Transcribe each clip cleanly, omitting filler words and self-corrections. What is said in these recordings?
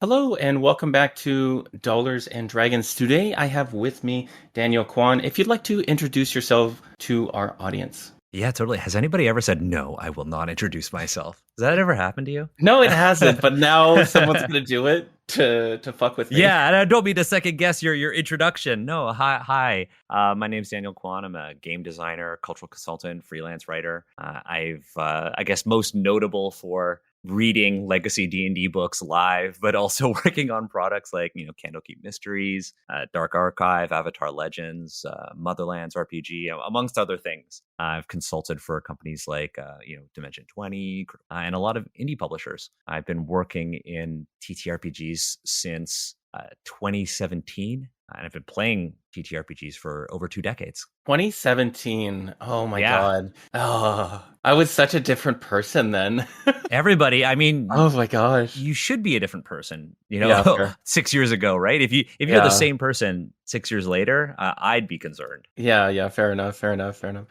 Hello and welcome back to Dollars and Dragons. Today I have with me Daniel Kwan. If you'd like to introduce yourself to our audience. Yeah, totally. Has anybody ever said, no, I will not introduce myself? Has that ever happened to you? No, it hasn't, but now someone's gonna do it to fuck with me. Yeah, and I don't mean to second guess your introduction. No, hi. My name's Daniel Kwan. I'm a game designer, cultural consultant, freelance writer. I guess, most notable for reading legacy D&D books live, but also working on products like Candlekeep Mysteries, Dark Archive, Avatar Legends, Motherlands RPG, amongst other things. I've consulted for companies like Dimension 20 and a lot of indie publishers. I've been working in TTRPGs since 2017, and I've been playing TTRPGs for over 2 decades. 2017. Oh my Yeah, God. Oh, I was such a different person then. everybody. I mean, Oh my gosh. you should be a different person, Yeah, fair. 6 years ago, right? If you're the Yeah. same person 6 years later, I'd be concerned. Yeah, fair enough, fair enough, fair enough.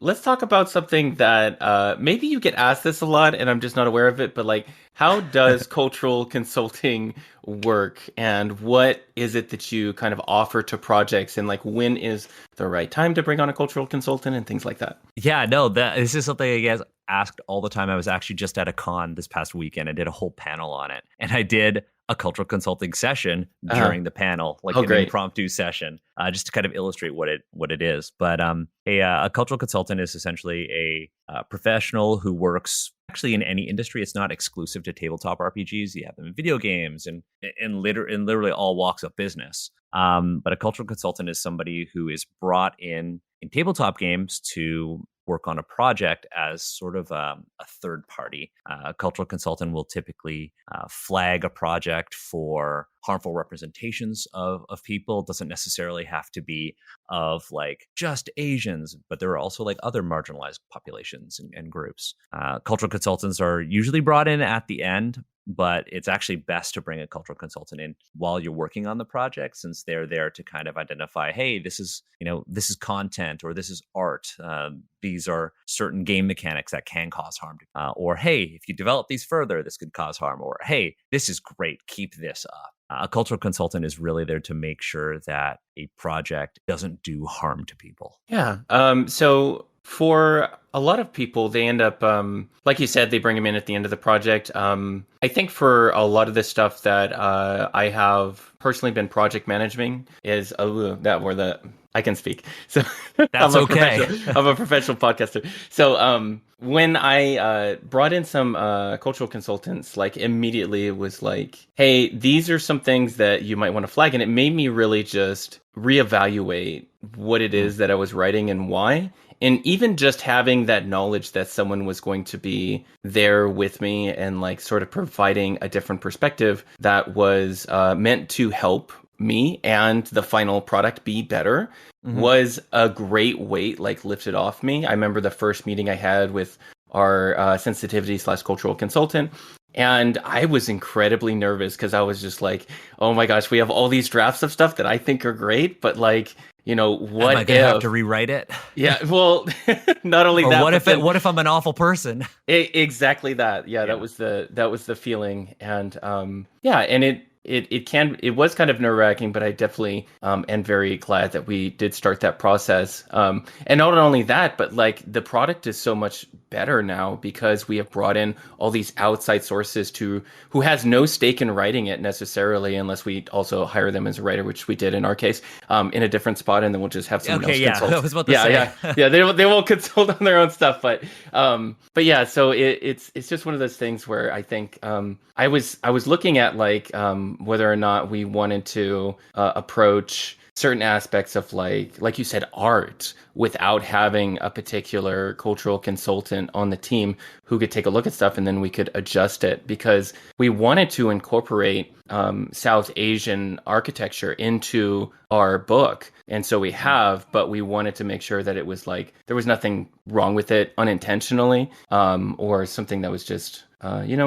Let's talk about something that maybe you get asked this a lot and I'm just not aware of it, but like how does cultural consulting work and what is it that you kind of offer to projects and like when is the right time to bring on a cultural consultant and things like that? Yeah, no, this is something I get asked all the time. I was actually just at a con this past weekend. I did a whole panel on it, and I did a cultural consulting session Uh-huh. during the panel, like Oh, an great. impromptu session, just to kind of illustrate what it is. But a cultural consultant is essentially a professional who works actually in any industry. It's not exclusive to tabletop RPGs. You have them in video games and in literally all walks of business. But a cultural consultant is somebody who is brought in tabletop games to work on a project as sort of a third party. A cultural consultant will typically flag a project for harmful representations of people. It doesn't necessarily have to be of like just Asians, but there are also like other marginalized populations and groups. Cultural consultants are usually brought in at the end, but it's actually best to bring a cultural consultant in while you're working on the project, since they're there to kind of identify, hey, this is content, or this is art. These are certain game mechanics that can cause harm, or hey, if you develop these further, this could cause harm, or hey, this is great, keep this up. A cultural consultant is really there to make sure that a project doesn't do harm to people. Yeah. So for a lot of people, they end up, like you said, they bring them in at the end of the project. I think for a lot of the stuff that I have personally been project managing is that where the I can speak. So That's okay. I'm a professional podcaster. So when I brought in some cultural consultants, like immediately it was like, hey, these are some things that you might want to flag, and it made me really just reevaluate what it is that I was writing and why. And even just having that knowledge that someone was going to be there with me and like sort of providing a different perspective that was meant to help me and the final product be better was a great weight like lifted off me. I remember the first meeting I had with our sensitivity slash cultural consultant. And I was incredibly nervous because I was just like, oh my gosh, we have all these drafts of stuff that I think are great, but like, Am I what gonna have if? to rewrite it? Yeah, well, not only Or that, what but if it then what if I'm an awful person? exactly that. Yeah, Yeah. that was the feeling, and yeah, and it was kind of nerve wracking, but I definitely am very glad that we did start that process. And not only that, but like the product is so much better now because we have brought in all these outside sources to who has no stake in writing it necessarily, unless we also hire them as a writer, which we did in our case, in a different spot, and then we'll just have someone Okay, else yeah. I consult. was about to Yeah, say. yeah. They won't consult on their own stuff, but yeah. So it's just one of those things where I think I was looking at like whether or not we wanted to approach certain aspects of like you said, art without having a particular cultural consultant on the team who could take a look at stuff and then we could adjust it because we wanted to incorporate South Asian architecture into our book. And so we have, but we wanted to make sure that it was like there was nothing wrong with it unintentionally, or something that was just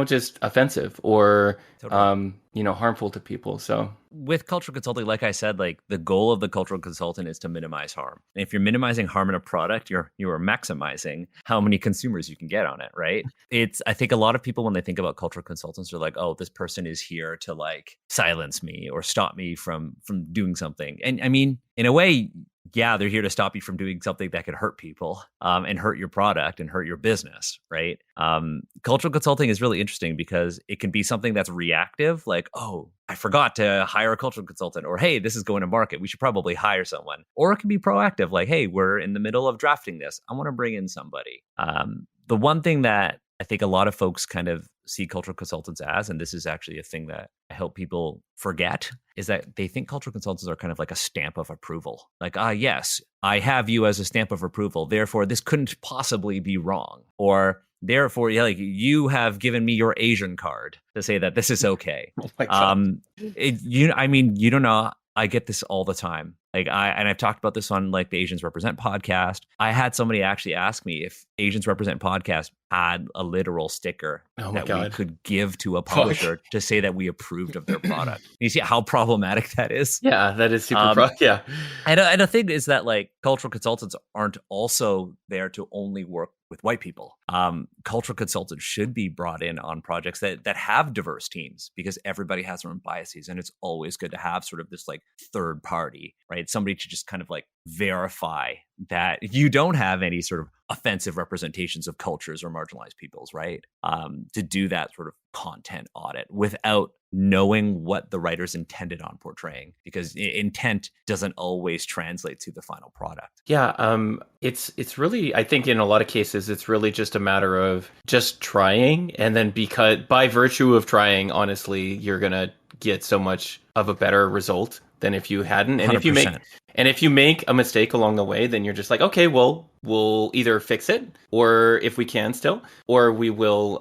just offensive or Totally. harmful to people. So with cultural consulting, like I said, like the goal of the cultural consultant is to minimize harm. And if you're minimizing harm in a product, you are maximizing how many consumers you can get on it, right? I think a lot of people when they think about cultural consultants are like, oh, this person is here to like silence me or stop me from doing something. And I mean, in a way, yeah, they're here to stop you from doing something that could hurt people and hurt your product and hurt your business, right? Cultural consulting is really interesting because it can be something that's reactive, like, oh, I forgot to hire a cultural consultant, or hey, this is going to market. We should probably hire someone. Or it can be proactive, like, hey, we're in the middle of drafting this. I want to bring in somebody. The one thing that I think a lot of folks kind of see cultural consultants as, and this is actually a thing that I help people forget, is that they think cultural consultants are kind of like a stamp of approval. Like, yes, I have you as a stamp of approval. Therefore, this couldn't possibly be wrong. Or therefore, yeah, like you have given me your Asian card to say that this is okay. oh my God. I mean, you don't know. I get this all the time. I've talked about this on like the Asians Represent podcast. I had somebody actually ask me if Asians Represent podcast had a literal sticker Oh my that we God. could give to a publisher to say that we approved of their product. You see how problematic that is? Yeah, that is super yeah. And the thing is that like cultural consultants aren't also there to only work with white people. Cultural consultants should be brought in on projects that have diverse teams because everybody has their own biases, and it's always good to have sort of this like third party, right? Somebody to just kind of like verify that you don't have any sort of offensive representations of cultures or marginalized peoples, right? To do that sort of content audit without knowing what the writers intended on portraying, because intent doesn't always translate to the final product. Yeah, it's really, I think in a lot of cases it's really just a matter of just trying, and then because by virtue of trying, honestly, you're gonna get so much of a better result than if you hadn't. And 100%. if you make a mistake along the way, then you're just like, okay, well, we'll either fix it, or if we can still, or we will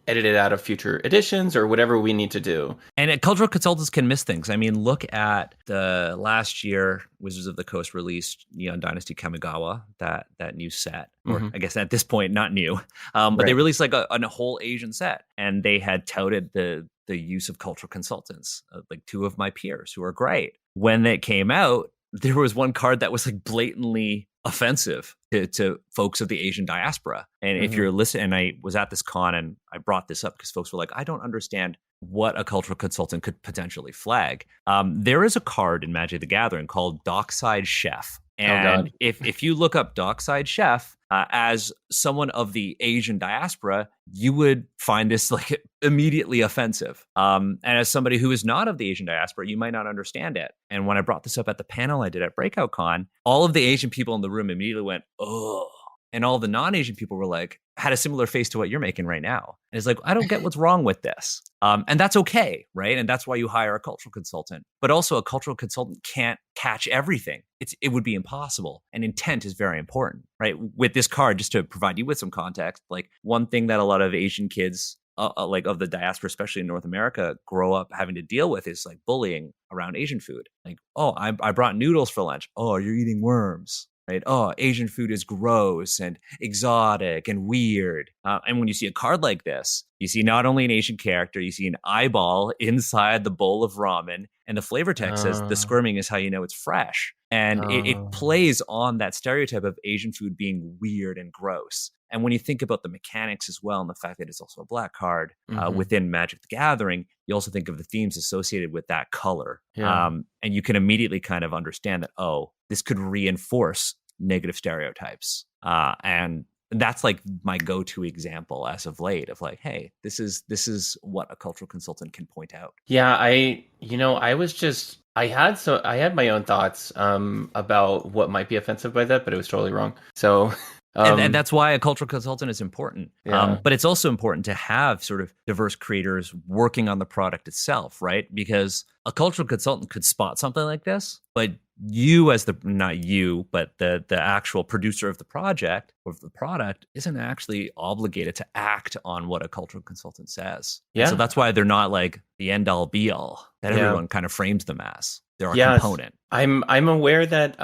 edit it out of future editions or whatever we need to do. And cultural consultants can miss things. I mean, look at the last year Wizards of the Coast released Neon Dynasty Kamigawa, that new set. Or I guess at this point, not new. But they released like a whole Asian set. And they had touted the use of cultural consultants, like two of my peers who are great. When it came out, there was one card that was like blatantly offensive to folks of the Asian diaspora. And if you're listening, and I was at this con and I brought this up because folks were like, I don't understand what a cultural consultant could potentially flag. There is a card in Magic the Gathering called Dockside Chef. And if you look up Dockside Chef, as someone of the Asian diaspora, you would find this like immediately offensive. And as somebody who is not of the Asian diaspora, you might not understand it. And when I brought this up at the panel I did at Breakout Con, all of the Asian people in the room immediately went, oh. And all the non-Asian people were like, had a similar face to what you're making right now. And it's like, I don't get what's wrong with this. And that's okay, right? And that's why you hire a cultural consultant. But also a cultural consultant can't catch everything. It would be impossible. And intent is very important, right? With this card, just to provide you with some context, like one thing that a lot of Asian kids like of the diaspora, especially in North America, grow up having to deal with is like bullying around Asian food. Like, oh, I brought noodles for lunch. Oh, you're eating worms. Right? Oh, Asian food is gross and exotic and weird. And when you see a card like this, you see not only an Asian character, you see an eyeball inside the bowl of ramen, and the flavor text says the squirming is how you know it's fresh. And it plays on that stereotype of Asian food being weird and gross. And when you think about the mechanics as well, and the fact that it's also a black card within Magic the Gathering, you also think of the themes associated with that color. Yeah. And you can immediately kind of understand that, oh, this could reinforce negative stereotypes. And that's like my go-to example as of late of like, hey, this is what a cultural consultant can point out. Yeah, I had my own thoughts about what might be offensive by that, but it was totally wrong. So and that's why a cultural consultant is important. Yeah. But it's also important to have sort of diverse creators working on the product itself, right? Because a cultural consultant could spot something like this, but you as not you, but the actual producer of the project or of the product isn't actually obligated to act on what a cultural consultant says. Yeah. And so that's why they're not like the end all be all that everyone kind of frames them as. They're a Yes. component. I'm aware that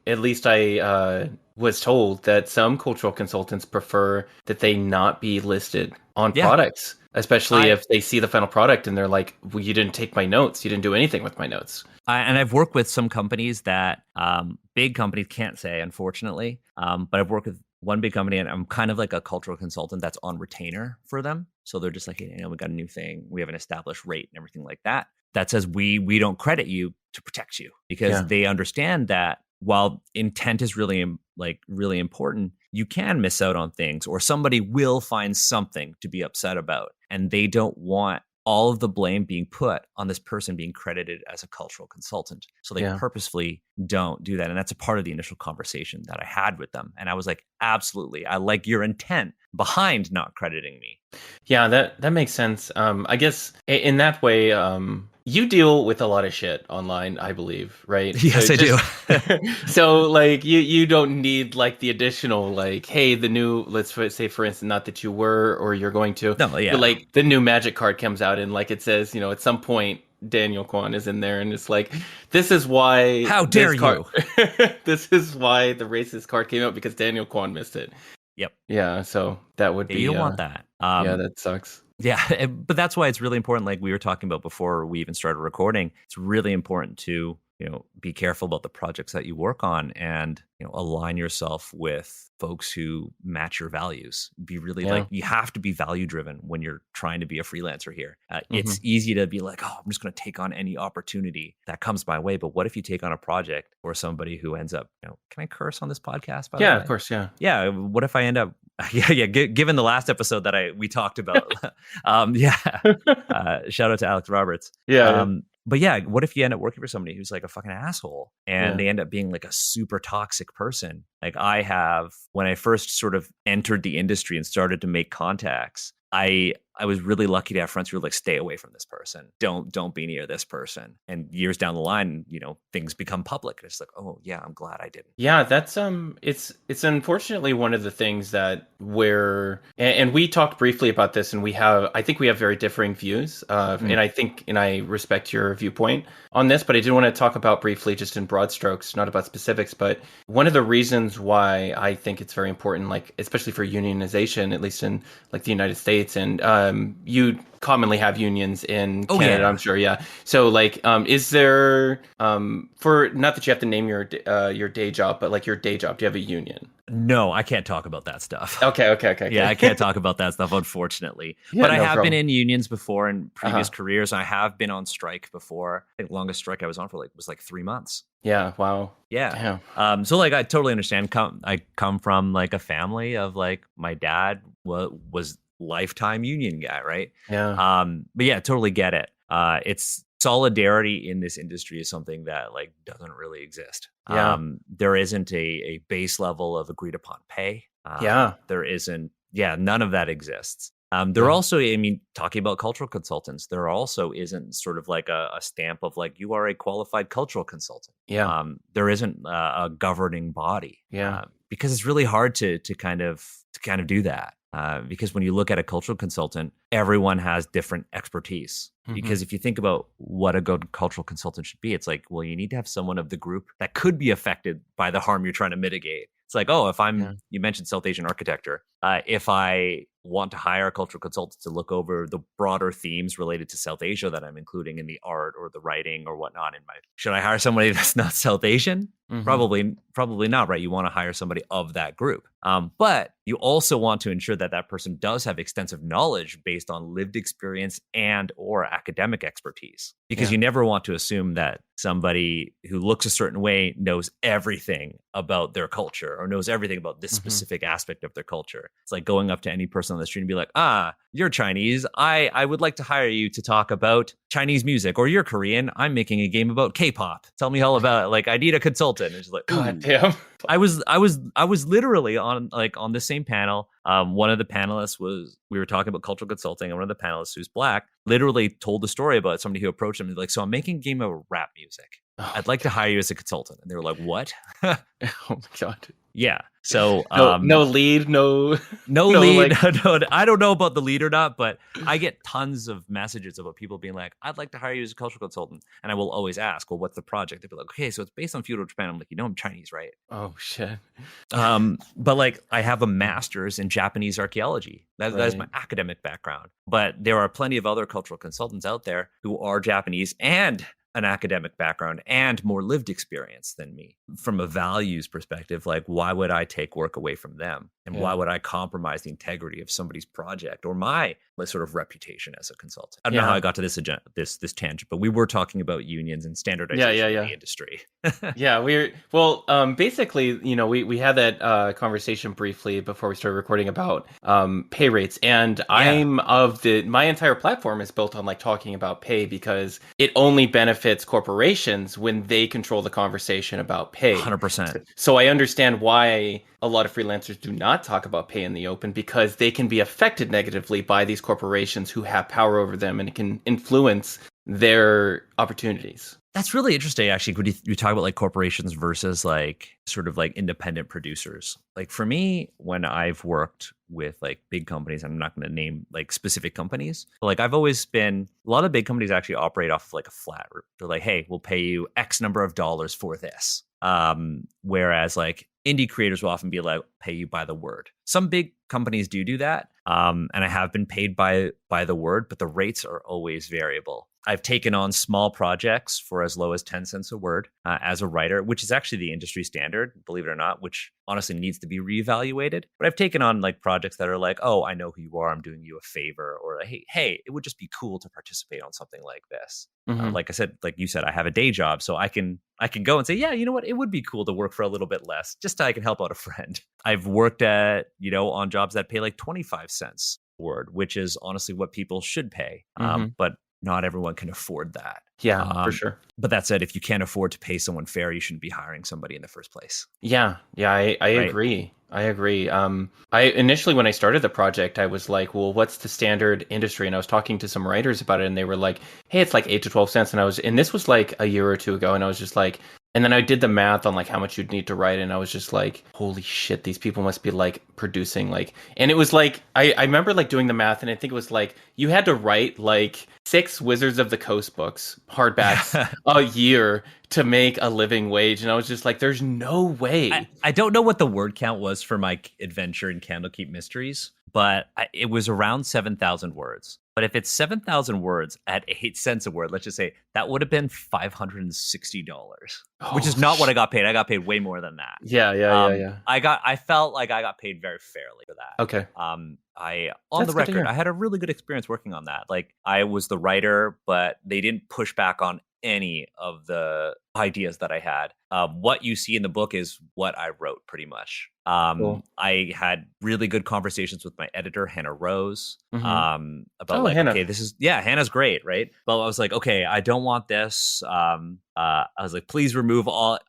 at least I was told that some cultural consultants prefer that they not be listed on products especially I if they see the final product and they're like, well, you didn't take my notes, you didn't do anything with my notes. and I've worked with some companies that big companies can't say, unfortunately. But I've worked with one big company, and I'm kind of like a cultural consultant that's on retainer for them. So they're just like, hey, we got a new thing, we have an established rate and everything like that. That says we don't credit you to protect you, because Yeah, they understand that while intent is really important, you can miss out on things, or somebody will find something to be upset about, and they don't want all of the blame being put on this person being credited as a cultural consultant. So they yeah. purposefully don't do that. And that's a part of the initial conversation that I had with them. And I was like, absolutely. I like your intent behind not crediting me. Yeah, that makes sense. I guess in that way, you deal with a lot of shit online, I believe, right? So Yes, I do. just so like you don't need like the additional like, hey, the new, say for instance, not that you were or you're going to, No, but yeah. like the new magic card comes out and like it says, at some point Daniel Kwan is in there and it's like, this is why How dare this card, you? this is why the racist card came out because Daniel Kwan missed it. Yep. Yeah, so that would Yeah, you be don't want that. yeah, that sucks. Yeah, but that's why it's really important. Like we were talking about before we even started recording, it's really important to be careful about the projects that you work on, and align yourself with folks who match your values. Be really Yeah. like, you have to be value driven when you're trying to be a freelancer here. Hmm. It's easy to be like, oh, I'm just going to take on any opportunity that comes my way. But what if you take on a project or somebody who ends up, can I curse on this podcast, by the Yeah, of way? course. Yeah. Yeah, what if I end up yeah, given the last episode that we talked about. Yeah. Shout out to Alex Roberts. Yeah. Yeah. But yeah, what if you end up working for somebody who's like a fucking asshole, and Yeah. they end up being like a super toxic person? Like I have, when I first sort of entered the industry and started to make contacts, I was really lucky to have friends who were like, stay away from this person. Don't be near this person. And years down the line, things become public. And it's like, oh yeah, I'm glad I didn't. Yeah, that's it's unfortunately one of the things that and we talked briefly about this, and I think we have very differing views, Mm. and I respect your viewpoint on this, but I did want to talk about briefly, just in broad strokes, not about specifics, but one of the reasons why I think it's very important, like especially for unionization, at least in like the United States, and you commonly have unions in Oh Canada, yeah. I'm sure. Yeah. So like, is there, for, not that you have to name your day job, but like your day job, do you have a union? No, I can't talk about that stuff. Okay. Yeah, I can't talk about that stuff, unfortunately. Yeah, But I no have been problem. in unions before in previous Uh-huh. careers. And I have been on strike before. I think the longest strike I was on for was like 3 months. Yeah. Wow. Yeah. Damn. So like I totally understand. I come from like a family of like, my dad was lifetime union guy, right? Yeah. But yeah, totally get it. It's solidarity in this industry is something that like doesn't really exist. Yeah. There isn't a base level of agreed upon pay. Yeah. There isn't. Yeah, none of that exists. There Yeah. also, I mean, talking about cultural consultants, there also isn't sort of like a stamp of like, you are a qualified cultural consultant. Yeah. There isn't a governing body, Yeah. because it's really hard to kind of do that. Because when you look at a cultural consultant, everyone has different expertise. Mhm. Because if you think about what a good cultural consultant should be, it's like, well, you need to have someone of the group that could be affected by the harm you're trying to mitigate. It's like, oh, Yeah. you mentioned South Asian architecture. If I want to hire a cultural consultant to look over the broader themes related to South Asia that I'm including in the art or the writing or whatnot, should I hire somebody that's not South Asian? Mhm. Probably not, right? You want to hire somebody of that group. But you also want to ensure that that person does have extensive knowledge based on lived experience and or academic expertise, because Yeah. you never want to assume that somebody who looks a certain way knows everything about their culture or knows everything about this Mhm. specific aspect of their culture. It's like going up to any person on the street and be like, you're Chinese. I would like to hire you to talk about Chinese music, or you're Korean. I'm making a game about K-pop. Tell me all about it. Like, I need a consultant. It's like, God ooh. damn. I was literally on the same panel. One of the panelists we were talking about cultural consulting, and one of the panelists, who's black, literally told the story about somebody who approached him and like, so I'm making a game of rap music. Oh I'd like to hire you as a consultant. And they were like, what? my god. Yeah. So No lead, no no no lead. like. No, I don't know about the lead or not, but I get tons of messages about people being like, I'd like to hire you as a cultural consultant. And I will always ask, well, what's the project? They'll be like, okay, so it's based on feudal Japan. I'm like, I'm Chinese, right? Oh shit. But like I have a master's in Japanese archaeology. That is my Right. academic background. But there are plenty of other cultural consultants out there who are Japanese and an academic background and more lived experience than me. From a values perspective, like why would I take work away from them? And why Yeah. would I compromise the integrity of somebody's project or my sort of reputation as a consultant? I don't know how Yeah. I got to this tangent, but we were talking about unions and Yeah. Yeah. standardization in Yeah. the industry. Yeah, basically, we had that conversation briefly before we started recording about pay rates, and Yeah, my entire platform is built on like talking about pay because it only benefits corporations when they control the conversation about pay. 100%. So I understand why a lot of freelancers do not talk about pay in the open because they can be affected negatively by these corporations who have power over them and it can influence their opportunities. That's really interesting, actually. When you talk about like corporations versus like sort of like independent producers. Like for me, when I've worked with like big companies, I'm not going to name like specific companies, but like I've always been, a lot of big companies actually operate off of like a flat rate. They're like, hey, we'll pay you X number of dollars for this. Whereas like indie creators will often be like, pay you by the word. Some big companies do that. And I have been paid by the word, but the rates are always variable. I've taken on small projects for as low as 10 cents a word as a writer, which is actually the industry standard, believe it or not, which honestly needs to be reevaluated. But I've taken on like projects that are like, oh, I know who you are. I'm doing you a favor. Or hey, it would just be cool to participate on something like this. Mm-hmm. Like I said, like you said, I have a day job, so I can go and say, yeah, you know what? It would be cool to work for a little bit less, just so I can help out a friend. I've worked at, on jobs that pay like 25 cents a word, which is honestly what people should pay. Mm-hmm. But not everyone can afford that. Yeah, for sure. But that said, if you can't afford to pay someone fair, you shouldn't be hiring somebody in the first place. Yeah, I Right? agree. I agree. I initially when I started the project, I was like, well, what's the standard industry? And I was talking to some writers about it, and they were like, hey, it's like 8 to 12 cents. And this was like a year or two ago, and I was just like, and then I did the math on like how much you'd need to write, and I was just like, holy shit, these people must be like producing like, and it was like, I remember like doing the math, and I think it was like you had to write like 6 Wizards of the Coast books, hardbacks, a year to make a living wage. And I was just like, there's no way. I don't know what the word count was for my adventure in Candlekeep Mysteries, but it was around 7,000 words. But if it's 7,000 words at 8 cents a word, let's just say that would have been $560, which is not what I got paid. I got paid way more than that. Yeah. I felt like I got paid very fairly for that. Okay. On That's the good to record, hear. I had a really good experience working on that. Like I was the writer, but they didn't push back on any of the ideas that I had. What you see in the book is what I wrote pretty much. Cool. I had really good conversations with my editor, Hannah Rose, Mm-hmm. about Oh, like, Hannah. okay, Hannah's great, right? But I was like, okay, I don't want this. I was like, please remove all.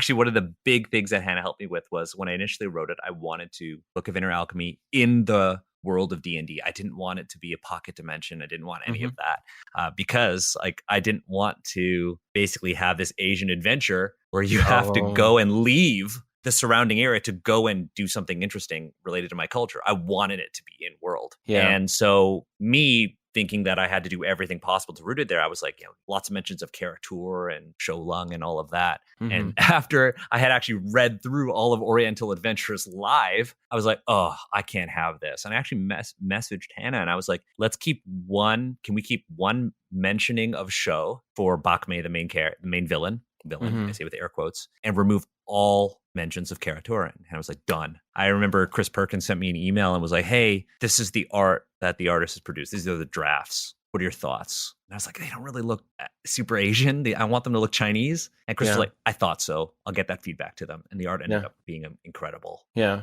One of the big things that Hannah helped me with was when I initially wrote it, I wanted to Book of Inner Alchemy in the world of D&D. I didn't want it to be a pocket dimension. I didn't want any of that because like I didn't want to basically have this Asian adventure where you have to go and leave the surrounding area to go and do something interesting related to my culture. I wanted it to be in world. Yeah. And so me thinking that I had to do everything possible to root it there, I was like, lots of mentions of Karatur and Sholung and all of that. Mm-hmm. And after I had actually read through all of Oriental Adventures live, I was like, oh, I can't have this. And I actually messaged Hannah and I was like, can we keep one mentioning of Sho for Bakme, the main villain, I say with air quotes, and remove all mentions of Karaturin. And I was like, done. I remember Chris Perkins sent me an email and was like, hey, this is the art that the artist has produced. These are the drafts. What are your thoughts? And I was like, they don't really look super Asian. I want them to look Chinese. And Chris was like, I thought so. I'll get that feedback to them. And the art ended up being incredible. Yeah.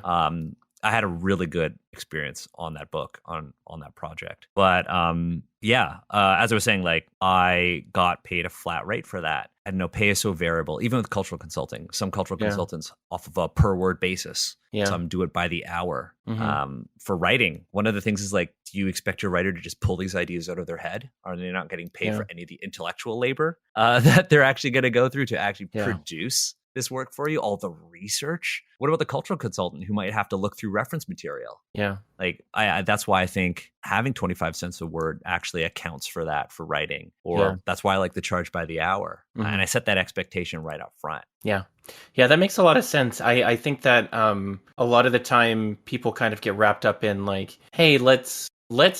I had a really good experience on that book, on that project. But yeah, as I was saying, like I got paid a flat rate for that. I had no pay is so variable, even with cultural consulting. Some cultural Yeah. consultants off of a per word basis. Yeah. Some do it by the hour. Hmm. For writing, one of the things is like, do you expect your writer to just pull these ideas out of their head? Are they not getting paid Yeah. for any of the intellectual labor that they're actually going to go through to actually Yeah. produce this work for you? All the research. What about the cultural consultant who might have to look through reference material? Yeah. Like I that's why I think having 25 cents a word actually accounts for that for writing, Yeah. or that's why I like to charge by the hour. And I set that expectation right up front. Yeah. Yeah, that makes a lot of sense. I think that a lot of the time people kind of get wrapped up in like, hey, let's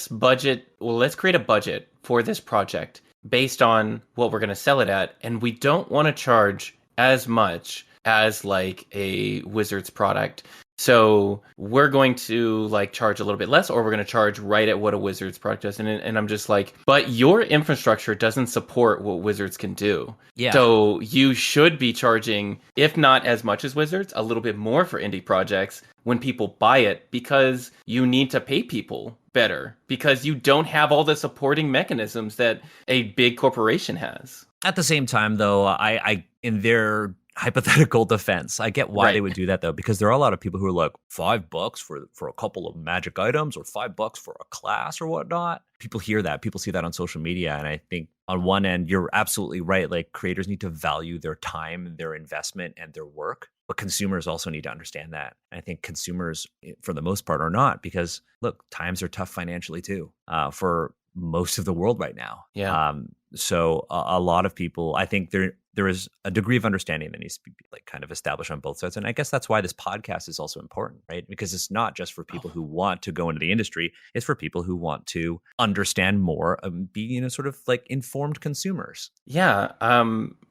budget, well, let's create a budget for this project based on what we're going to sell it at, and we don't want to charge as much as like a Wizards product. So we're going to like charge a little bit less, or we're going to charge right at what a Wizards product does. And I'm just like, but your infrastructure doesn't support what Wizards can do. Yeah. So you should be charging, if not as much as Wizards, a little bit more for indie projects when people buy it, because you need to pay people better, because you don't have all the supporting mechanisms that a big corporation has. At the same time, though, I in their hypothetical defense, I get why they would do that, though, because there are a lot of people who are like, $5 for a couple of magic items, or $5 for a class or whatnot. People hear that, people see that on social media, and I think on one end, you're absolutely right. Like creators need to value their time, their investment, and their work. But consumers also need to understand that. And I think consumers, for the most part, are not, because look, times are tough financially too, for most of the world right now. Yeah. So a lot of people, I think there is a degree of understanding that needs to be like kind of established on both sides. And I guess that's why this podcast is also important, right? Because it's not just for people who want to go into the industry. It's for people who want to understand more and be, sort of like informed consumers. Yeah.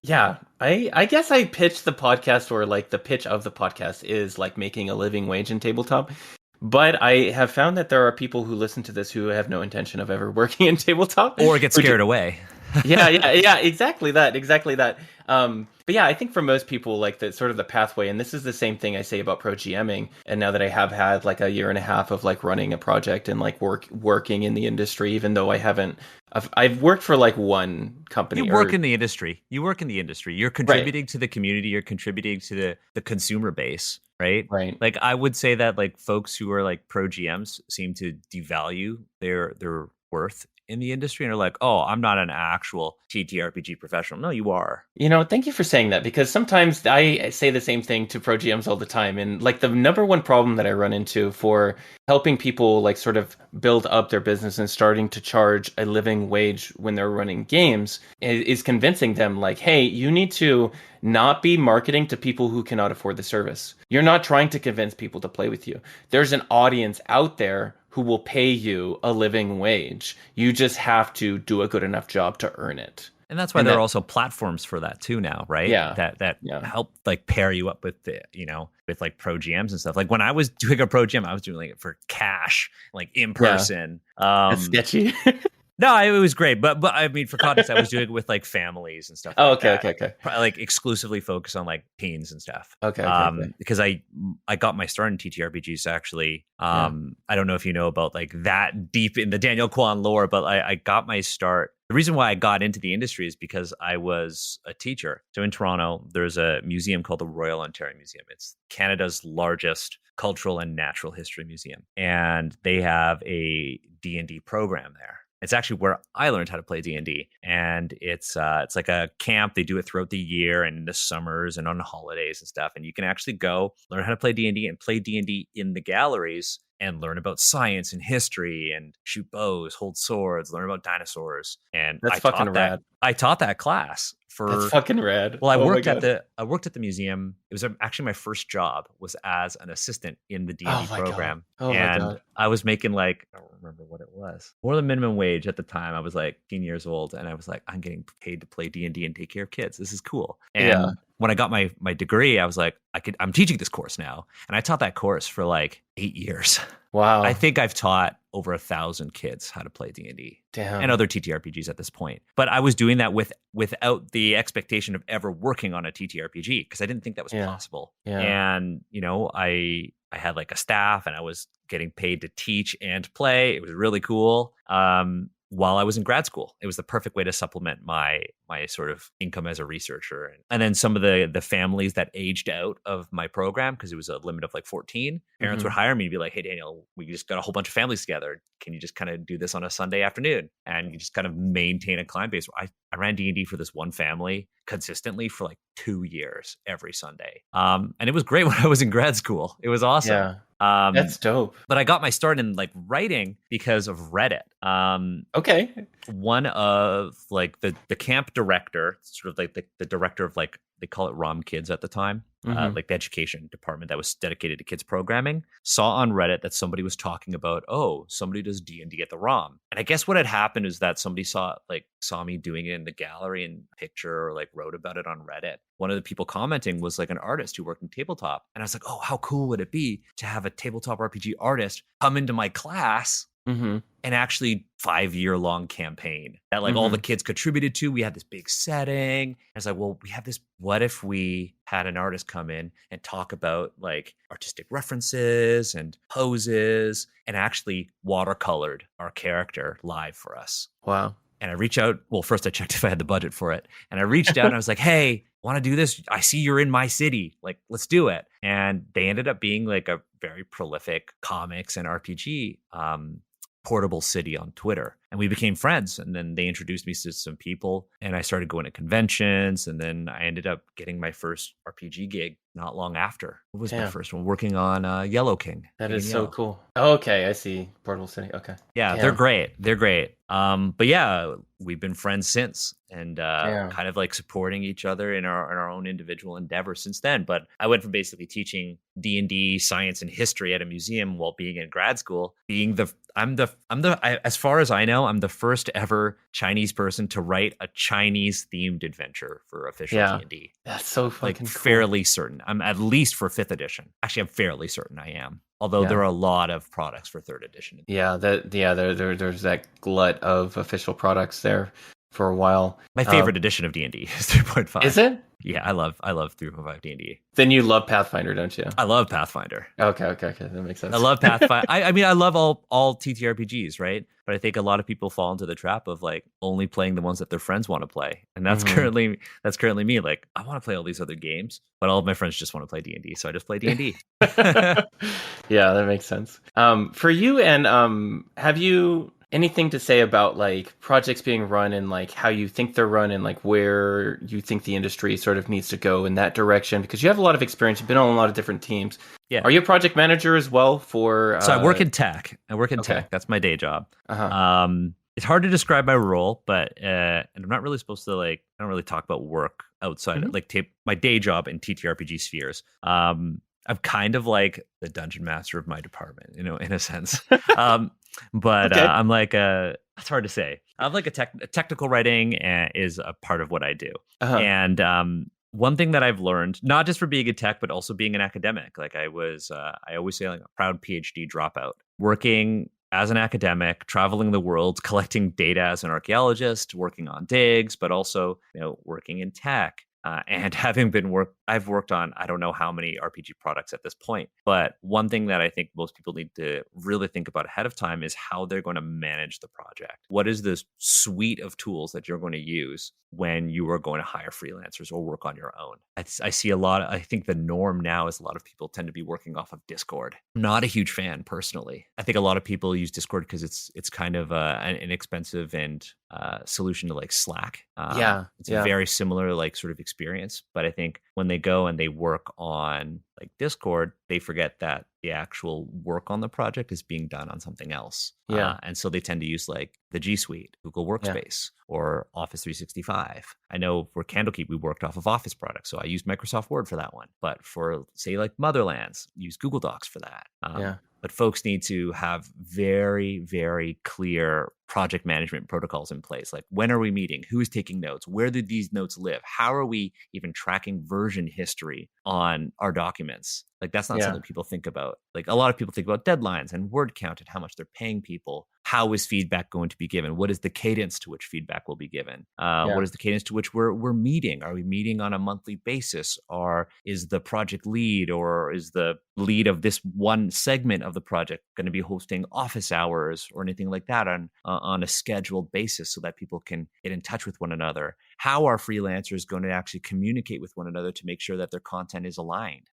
Yeah. I guess I pitched the podcast, or like the pitch of the podcast is like making a living wage in tabletop. But I have found that there are people who listen to this who have no intention of ever working in tabletop, or get scared away. yeah, exactly that. But yeah, I think for most people, like the sort of the pathway, and this is the same thing I say about pro GMing. And now that I have had like a year and a half of like running a project and like working in the industry, even though I've worked for like one company. You work in the industry. You're contributing to the community. You're contributing to the consumer base. Right. Like I would say that like folks who are like pro GMs seem to devalue their worth in the industry and are like, oh, I'm not an actual TTRPG professional. No, you are. Thank you for saying that, because sometimes I say the same thing to pro GMs all the time. And like the number one problem that I run into for helping people like sort of build up their business and starting to charge a living wage when they're running games is convincing them like, hey, you need to not be marketing to people who cannot afford the service. You're not trying to convince people to play with you. There's an audience out there who will pay you a living wage. You just have to do a good enough job to earn it. And that's why there are also platforms for that too now, right? Yeah. That help like pair you up with the, with like pro GMs and stuff. Like when I was doing a pro GM, I was doing it for cash, like in person. That's sketchy. No, it was great, but I mean, for context, I was doing it with like families and stuff. Okay. Like exclusively focus on like teens and stuff. Okay. Because I got my start in TTRPGs actually. I don't know if you know about like that deep in the Daniel Kwan lore, but I got my start. The reason why I got into the industry is because I was a teacher. So in Toronto, there's a museum called the Royal Ontario Museum. It's Canada's largest cultural and natural history museum, and they have a D&D program there. It's actually where I learned how to play D&D, and it's like a camp. They do it throughout the year and in the summers and on holidays and stuff. And you can actually go learn how to play D&D and play D&D in the galleries and learn about science and history and shoot bows, hold swords, learn about dinosaurs. And that's fucking rad. I taught that class for. That's fucking rad. Well, I worked at the museum. It was actually my first job was as an assistant in the D&D program, and I was making like, I don't remember what it was, more than minimum wage at the time. I was like 18 years old, and I was like, I'm getting paid to play D&D and take care of kids. This is cool. And when I got my degree, I was like, I'm teaching this course now, and I taught that course for like 8 years. Wow. I think I've taught over 1,000 kids how to play D&D. Damn. And other TTRPGs at this point. But I was doing that without the expectation of ever working on a TTRPG because I didn't think that was possible. Yeah. And, I I had like a staff and I was getting paid to teach and play. It was really cool. While I was in grad school, it was the perfect way to supplement my sort of income as a researcher. And then some of the families that aged out of my program, because it was a limit of like 14, parents would hire me to be like, hey, Daniel, we just got a whole bunch of families together. Can you just kind of do this on a Sunday afternoon? And you just kind of maintain a client base. I ran D&D for this one family consistently for like 2 years every Sunday. And it was great when I was in grad school. It was awesome. Yeah. That's dope. But I got my start in like writing because of Reddit. Okay. One of like the camp director, sort of like the director of like, they call it ROM Kids at the time, like the education department that was dedicated to kids programming, saw on Reddit that somebody was talking about, oh, somebody does D&D at the ROM. And I guess what had happened is that somebody saw me doing it in the gallery and picture, or like wrote about it on Reddit. One of the people commenting was like an artist who worked in tabletop. And I was like, oh, how cool would it be to have a tabletop RPG artist come into my class and actually 5-year-long campaign that like all the kids contributed to. We had this big setting. I was like, well, we have this. What if we had an artist come in and talk about like artistic references and poses and actually watercolored our character live for us? Wow. And I reached out. Well, first I checked if I had the budget for it. And I reached out and I was like, hey, want to do this? I see you're in my city. Like, let's do it. And they ended up being like a very prolific comics and RPG portable city on Twitter. And we became friends. And then they introduced me to some people and I started going to conventions. And then I ended up getting my first RPG gig not long after. What was my first one? Working on Yellow King. That is so cool. Okay, I see. Portable City. Okay. Yeah, they're great. They're great. But yeah, we've been friends since, and kind of like supporting each other in our own individual endeavors since then. But I went from basically teaching D&D, science, and history at a museum while being in grad school, being as far as I know, I'm the first ever Chinese person to write a Chinese themed adventure for official D&D. That's so fucking cool. Fairly certain. I'm at least for 5th edition. Actually, I'm fairly certain I am. Although there are a lot of products for 3rd edition. There's that glut of official products there for a while. My favorite edition of D&D is 3.5. Is it? Yeah, I love 3.5 D&D. Then you love Pathfinder, don't you? I love Pathfinder. Okay, that makes sense. I love Pathfinder. I mean, I love all TTRPGs, right? But I think a lot of people fall into the trap of like only playing the ones that their friends want to play, and that's currently me. Like, I want to play all these other games, but all of my friends just want to play D&D, so I just play D&D. Yeah, that makes sense. For you, and have you anything to say about like projects being run and like how you think they're run and like where you think the industry sort of needs to go in that direction? Because you have a lot of experience, you've been on a lot of different teams. Yeah. Are you a project manager as well for So I work in tech. Tech. That's my day job. It's hard to describe my role, but and I'm not really supposed to like, I don't really talk about work outside of like my day job in TTRPG spheres. I'm kind of like the dungeon master of my department, in a sense. But I'm like it's hard to say. I'm like technical writing is a part of what I do. And one thing that I've learned, not just for being a tech, but also being an academic, like I always say, like a proud PhD dropout, working as an academic, traveling the world, collecting data as an archaeologist, working on digs, but also, working in tech. And I've worked on, I don't know how many RPG products at this point, but one thing that I think most people need to really think about ahead of time is how they're going to manage the project. What is this suite of tools that you're going to use when you are going to hire freelancers or work on your own? I see I think the norm now is a lot of people tend to be working off of Discord. I'm not a huge fan personally. I think a lot of people use Discord because it's kind of an inexpensive and solution to like Slack. It's a very similar like sort of experience, but I think when they go and they work on like Discord, they forget that the actual work on the project is being done on something else. And so they tend to use like the G Suite, Google Workspace, or Office 365. I know for Candlekeep, we worked off of Office products, so I used Microsoft Word for that one. But for say like Motherlands, use Google Docs for that. But folks need to have very, very clear project management protocols in place. Like, when are we meeting? Who is taking notes? Where did these notes live? How are we even tracking version history on our documents? Like, that's not something people think about. Like, a lot of people think about deadlines and word count and how much they're paying people. how is feedback going to be given? What is the cadence to which feedback will be given? Yeah. What is the cadence to which we're meeting? Are we meeting on a monthly basis? Or is the project lead or is the lead of this one segment of the project going to be hosting office hours or anything like that on a scheduled basis so that people can get in touch with one another? How are freelancers going to actually communicate with one another to make sure that their content is aligned?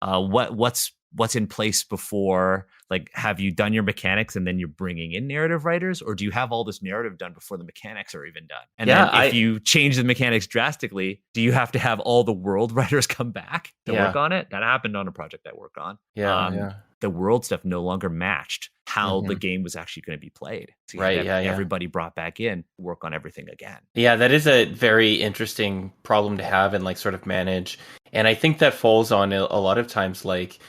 What's in place before, like, have you done your mechanics and then you're bringing in narrative writers, or do you have all this narrative done before the mechanics are even done? And Yeah, then if you change the mechanics drastically, do you have to have all the world writers come back to work on it? That happened on a project I worked on. Yeah. The world stuff no longer matched how the Mhm. game was actually going to be played. So you Right. had to have Yeah. everybody brought back in, work on everything again. Yeah, that is a very interesting problem to have and like sort of manage. And I think that falls on a lot of times like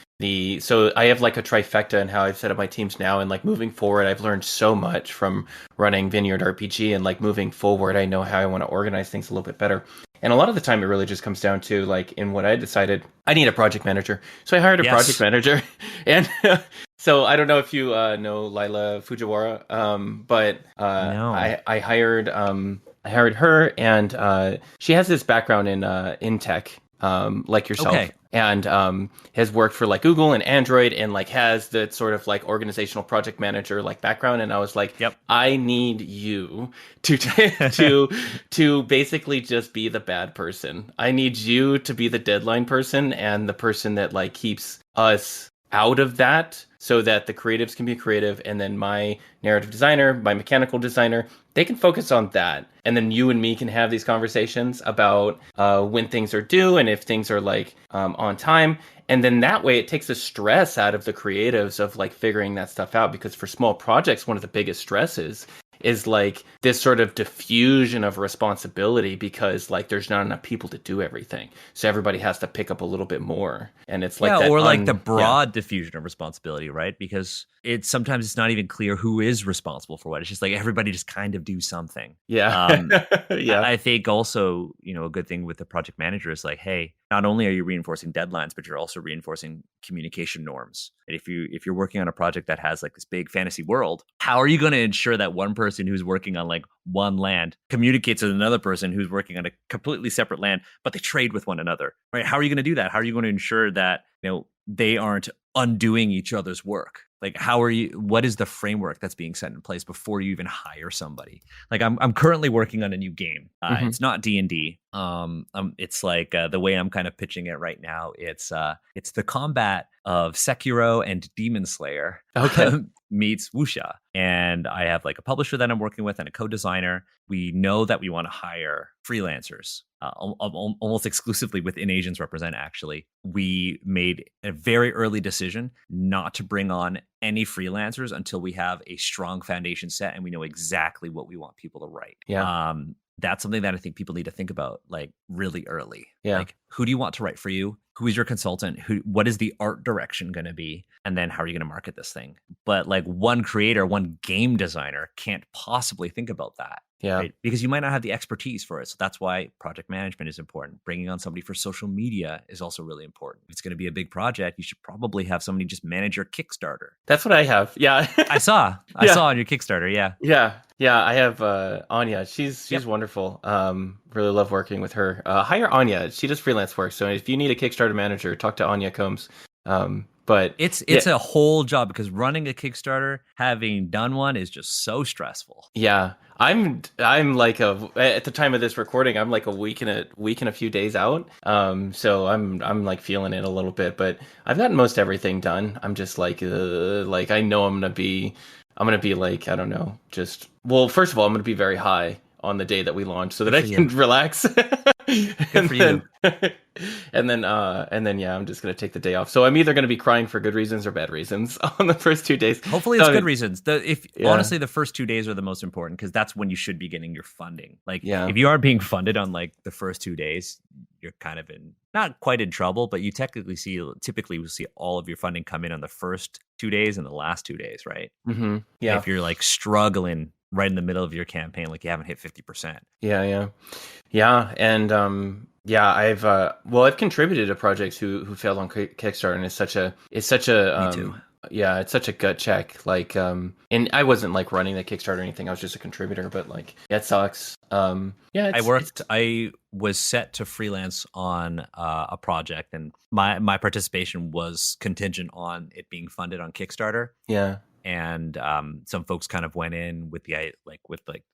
so I have like a trifecta in how I've set up my teams now, and like moving forward I've learned so much from running Vineyard RPG, and like moving forward I know how I want to organize things a little bit better. And a lot of the time it really just comes down to like in what I decided I need a project manager. So I hired a project manager and so I don't know if you know Lila Fujiwara, but No. I hired her, and she has this background in tech, like yourself, Okay. and has worked for like Google and Android, and like has the sort of like organizational project manager like background. And I was like, Yep. I need you to basically just be the bad person. I need you to be the deadline person and the person that like keeps us out of that, so that the creatives can be creative, and then my narrative designer, my mechanical designer, they can focus on that, and then you and me can have these conversations about when things are due and if things are like on time. And then that way it takes the stress out of the creatives of like figuring that stuff out, because for small projects one of the biggest stresses is like this sort of diffusion of responsibility, because like there's not enough people to do everything, so everybody has to pick up a little bit more, and it's like or like the broad diffusion of responsibility, right? Because sometimes it's not even clear who is responsible for what. It's just like everybody just kind of do something. Yeah. I think also, a good thing with the project manager is like, hey, not only are you reinforcing deadlines, but you're also reinforcing communication norms. And if you're working on a project that has like this big fantasy world, how are you going to ensure that one person who's working on like one land communicates with another person who's working on a completely separate land, but they trade with one another, right? How are you going to do that? How are you going to ensure that they aren't undoing each other's work? Like, what is the framework that's being set in place before you even hire somebody? Like, I'm currently working on a new game. It's not D&D. It's like the way I'm kind of pitching it right now. It's the combat of Sekiro and Demon Slayer. Okay. Meets Wuxia. And I have like a publisher that I'm working with and a co-designer. We know that we want to hire freelancers, almost exclusively within Asians Represent, actually. We made a very early decision not to bring on any freelancers until we have a strong foundation set and we know exactly what we want people to write. Yeah. That's something that I think people need to think about like really early. Yeah. Like, who do you want to write for you? Who is your consultant? What is the art direction going to be? And then how are you going to market this thing? But like one creator, one game designer can't possibly think about that. Yeah. Right? Because you might not have the expertise for it. So that's why project management is important. Bringing on somebody for social media is also really important. If it's going to be a big project, you should probably have somebody just manage your Kickstarter. That's what I have. Yeah. I saw on your Kickstarter. Yeah. Yeah. I have Anya. She's wonderful. Really love working with her. Hire Anya. She does freelance work. So if you need a Kickstarter manager, talk to Anya Combs. But it's a whole job, because running a Kickstarter, having done one, is just so stressful. Yeah, I'm like at the time of this recording, I'm like a week and a few days out. So I'm like feeling it a little bit, but I've gotten most everything done. I'm just like I know I'm gonna be like, I don't know, first of all, I'm gonna be very high on the day that we launch, so that I can relax. Good for you. And then yeah, I'm just gonna take the day off. So I'm either gonna be crying for good reasons or bad reasons on the first 2 days. Hopefully it's good reasons. Honestly, the first 2 days are the most important, because that's when you should be getting your funding. Like, if you aren't being funded on like the first 2 days, you're kind of not quite in trouble, but you typically will see all of your funding come in on the first 2 days and the last 2 days, right? Mm-hmm. Yeah. If you're like struggling right in the middle of your campaign, like you haven't hit 50%. Yeah. And I've contributed to projects who failed on Kickstarter, and it's such a Me too. Yeah, it's such a gut check. Like, and I wasn't like running the Kickstarter or anything. I was just a contributor, but like, yeah, it sucks. Yeah, it's I was set to freelance on a project, and my participation was contingent on it being funded on Kickstarter. yeah, And some folks kind of went in with they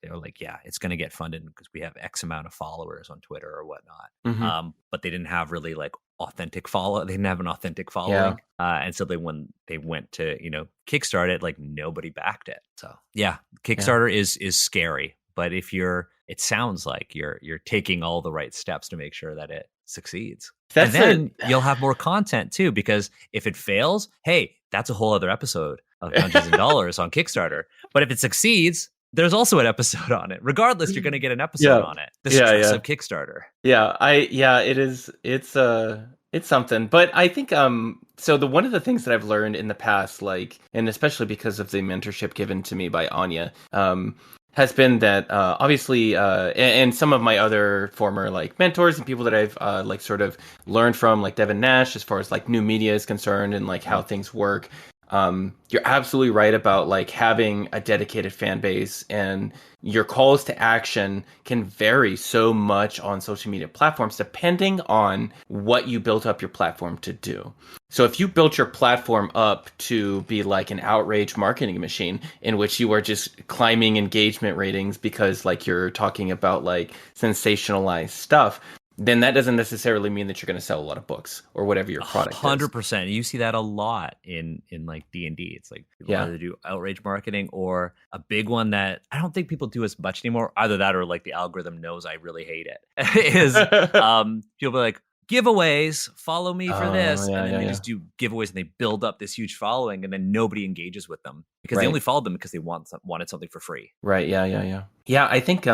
were like, yeah, it's going to get funded because we have X amount of followers on Twitter or whatnot. hmm But they didn't have really like authentic follow. They didn't have an authentic yeah. following, and so when they went to Kickstart it, like nobody backed it. So yeah, Yeah. Kickstarter is scary, but it sounds like you're taking all the right steps to make sure that it succeeds. And That's a then you'll have more content too, because if it fails, hey, that's a whole other episode of Dungeons and Dollars on Kickstarter. But if it succeeds, there's also an episode on it. Regardless, you're going to get an episode yeah, on it. The yeah, stress yeah, of Kickstarter. yeah. It is. It's something. But I think so the one of the things that I've learned in the past, like, and especially because of the mentorship given to me by Anya, has been that obviously and some of my other former like mentors and people that I've like sort of learned from, like Devin Nash, as far as like new media is concerned and like how things work. You're absolutely right about like having a dedicated fan base, and your calls to action can vary so much on social media platforms depending on what you built up your platform to do. So if you built your platform up to be like an outrage marketing machine in which you are just climbing engagement ratings because like you're talking about like sensationalized stuff, then that doesn't necessarily mean that you're going to sell a lot of books or whatever your product is. 100%. You see that a lot in like D&D. It's like people Yeah. either do outrage marketing, or a big one that I don't think people do as much anymore. Either that, or like the algorithm knows I really hate it. Is people be like, giveaways, follow me for Oh, this, yeah, and then yeah, they yeah. just do giveaways and they build up this huge following, and then nobody engages with them because they Right. only followed them because they wanted something for free. Right. Yeah. Yeah. Yeah. Yeah. I think.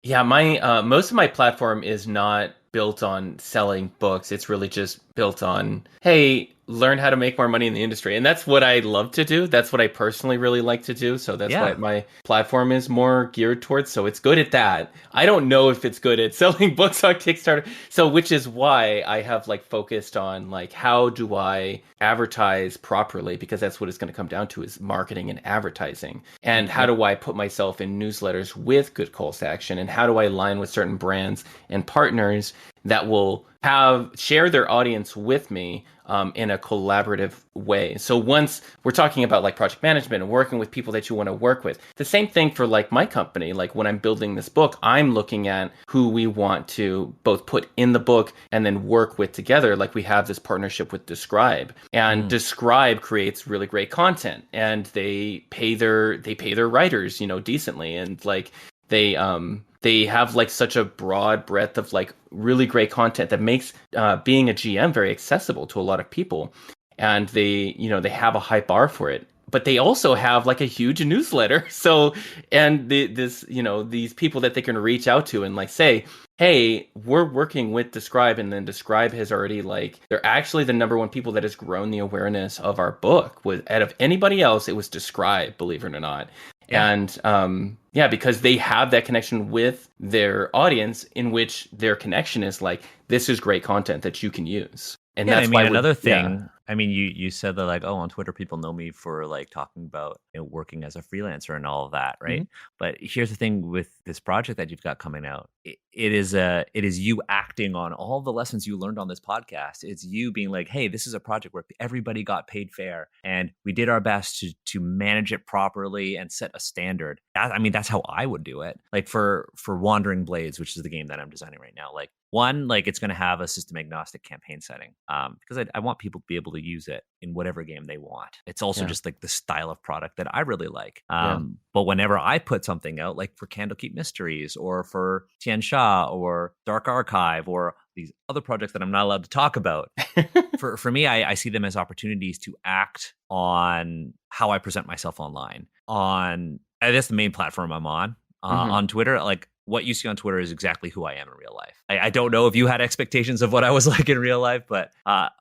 Yeah. My most of my platform is not built on selling books. It's really just built on, hey, learn how to make more money in the industry, and that's what I love to do. That's what I personally really like to do. So that's why Yeah. my platform is more geared towards. So it's good at that. I don't know if it's good at selling books on Kickstarter. So which is why I have like focused on like how do I advertise properly, because that's what it's going to come down to, is marketing and advertising. And how do I put myself in newsletters with good calls to action, and how do I align with certain brands and partners that will share their audience with me in a collaborative way. So once we're talking about like project management and working with people that you want to work with, the same thing for like my company. Like when I'm building this book, I'm looking at who we want to both put in the book and then work with together. Like we have this partnership with Describe, and Describe creates really great content, and they pay their writers, decently, and like they have like such a broad breadth of like really great content that makes being a GM very accessible to a lot of people. And they have a high bar for it. But they also have like a huge newsletter. So, and these people that they can reach out to and like say, hey, we're working with Describe, and then Describe has already like, they're actually the number one people that has grown the awareness of our book. Out of anybody else, it was Describe, believe it or not. Yeah. And because they have that connection with their audience, in which their connection is like, this is great content that you can use. And Yeah, that's I mean, why another thing, I mean, you said that like, oh, on Twitter, people know me for like talking about working as a freelancer and all of that, right? Mhm. But here's the thing with this project that you've got coming out. It is you acting on all the lessons you learned on this podcast. It's you being like, hey, this is a project where everybody got paid fair, and we did our best to manage it properly and set a standard. That's how I would do it. Like for Wandering Blades, which is the game that I'm designing right now. Like one, like it's going to have a system agnostic campaign setting, because I want people to be able to use it in whatever game they want. It's also just like the style of product that I really like. Yeah. But whenever I put something out, like for Candlekeep Mysteries or for Tian Sha or Dark Archive or these other projects that I'm not allowed to talk about, for me, I see them as opportunities to act on how I present myself online. That's the main platform I'm on. On Twitter, like what you see on Twitter is exactly who I am in real life. I don't know if you had expectations of what I was like in real life, but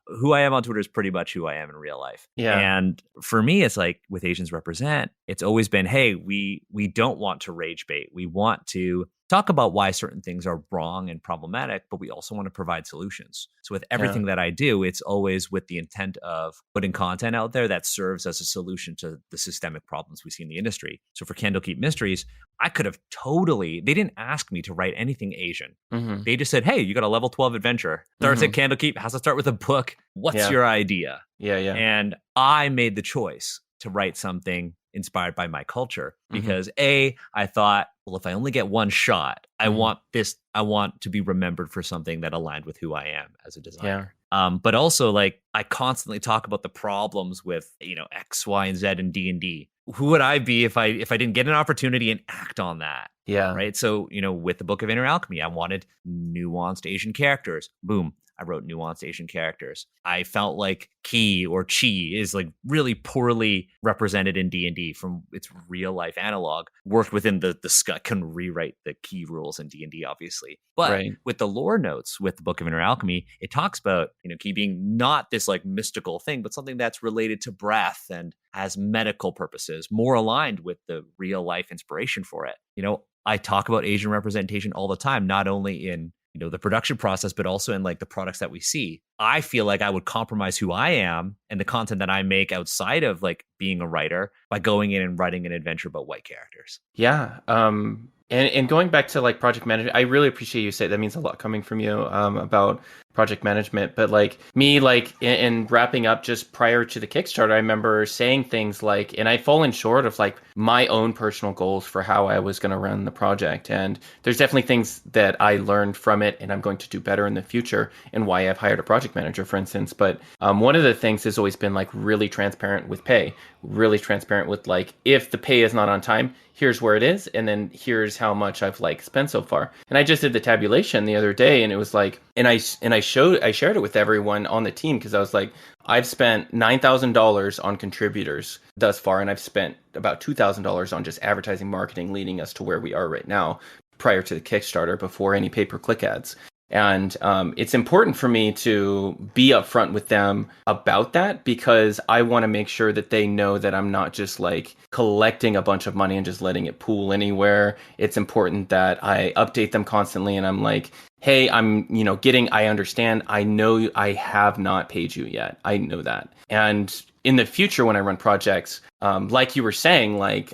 who I am on Twitter is pretty much who I am in real life. Yeah. And for me, it's like with Asians Represent, it's always been, hey, we don't want to rage bait. We want to talk about why certain things are wrong and problematic, but we also want to provide solutions. So with Yeah. everything that I do, it's always with the intent of putting content out there that serves as a solution to the systemic problems we see in the industry. So for Candlekeep Mysteries, I could have totally, they didn't ask me to write anything Asian. Mm-hmm. They just said, hey, you got a level 12 adventure. Starts at Mm-hmm. Candlekeep, has to start with a book. What's Yeah. your idea? Yeah. Yeah. And I made the choice to write something inspired by my culture Mm-hmm. because I thought, well, if I only get one shot, Mm-hmm. I want to be remembered for something that aligned with who I am as a Yeah. designer. But also like I constantly talk about the problems with, X, Y, and Z and D&D. Who would I be if I didn't get an opportunity and act on that? Yeah. Right. So, with the Book of Inner Alchemy, I wanted nuanced Asian characters. Boom. I wrote nuanced Asian characters. I felt like Ki or Chi is like really poorly represented in D&D from its real life analog. Worked within the sky, couldn't rewrite the key rules in D&D, obviously. But Right. with the lore notes, with the Book of Inner Alchemy, it talks about, Ki being not this like mystical thing, but something that's related to breath and has medical purposes, more aligned with the real life inspiration for it. I talk about Asian representation all the time, not only in the production process, but also in like the products that we see. I feel like I would compromise who I am and the content that I make outside of like being a writer by going in and writing an adventure about white characters. Yeah. And going back to like project management, I really appreciate you say that means a lot coming from you about project management. But like me, like in wrapping up just prior to the Kickstarter, I remember saying things like, and I've fallen short of like my own personal goals for how I was going to run the project. And there's definitely things that I learned from it and I'm going to do better in the future and why I've hired a project manager, for instance. But one of the things has always been like really transparent with pay, really transparent with like, if the pay is not on time, here's where it is, and then here's how much I've like spent so far. And I just did the tabulation the other day, and it was like, and I shared it with everyone on the team because I was like, I've spent $9,000 on contributors thus far, and I've spent about $2,000 on just advertising marketing, leading us to where we are right now, prior to the Kickstarter, before any pay-per-click ads. And it's important for me to be upfront with them about that because I want to make sure that they know that I'm not just like collecting a bunch of money and just letting it pool anywhere. It's important that I update them constantly and I'm like, hey, I'm, I understand. I know I have not paid you yet. I know that. And in the future, when I run projects, like you were saying, like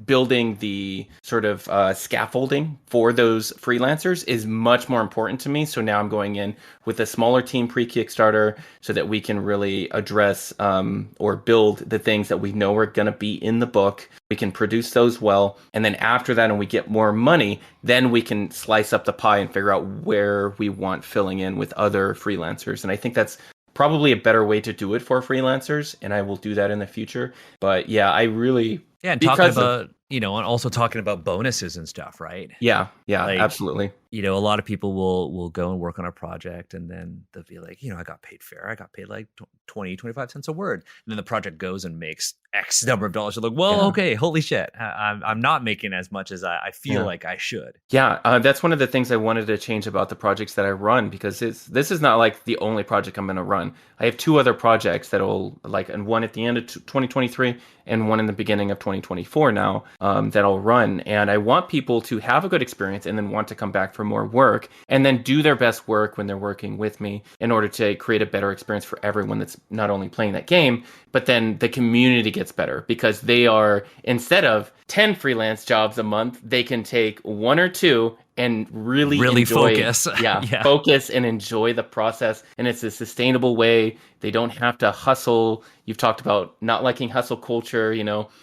building the sort of scaffolding for those freelancers is much more important to me. So now I'm going in with a smaller team pre-Kickstarter so that we can really address or build the things that we know are going to be in the book. We can produce those well. And then after that, and we get more money, then we can slice up the pie and figure out where we want filling in with other freelancers. And I think that's probably a better way to do it for freelancers, and I will do that in the future. But yeah, I really and talking because of about and also talking about bonuses and stuff, right? yeah, Like, absolutely. a lot of people will go and work on a project and then they'll be like, I got paid fair. I got paid like 20, 25 cents a word. And then the project goes and makes X number of dollars. You're like, well, Yeah. okay, holy shit. I'm not making as much as I feel Yeah. like I should. Yeah, that's one of the things I wanted to change about the projects that I run because this is not like the only project I'm going to run. I have two other projects that will like, and one at the end of 2023 and one in the beginning of 2024 now that I'll run. And I want people to have a good experience and then want to come back for more work and then do their best work when they're working with me in order to create a better experience for everyone that's not only playing that game, but then the community gets better because they are, instead of 10 freelance jobs a month, they can take one or two and really enjoy, focus. Yeah, focus and enjoy the process. And it's a sustainable way. They don't have to hustle. You've talked about not liking hustle culture,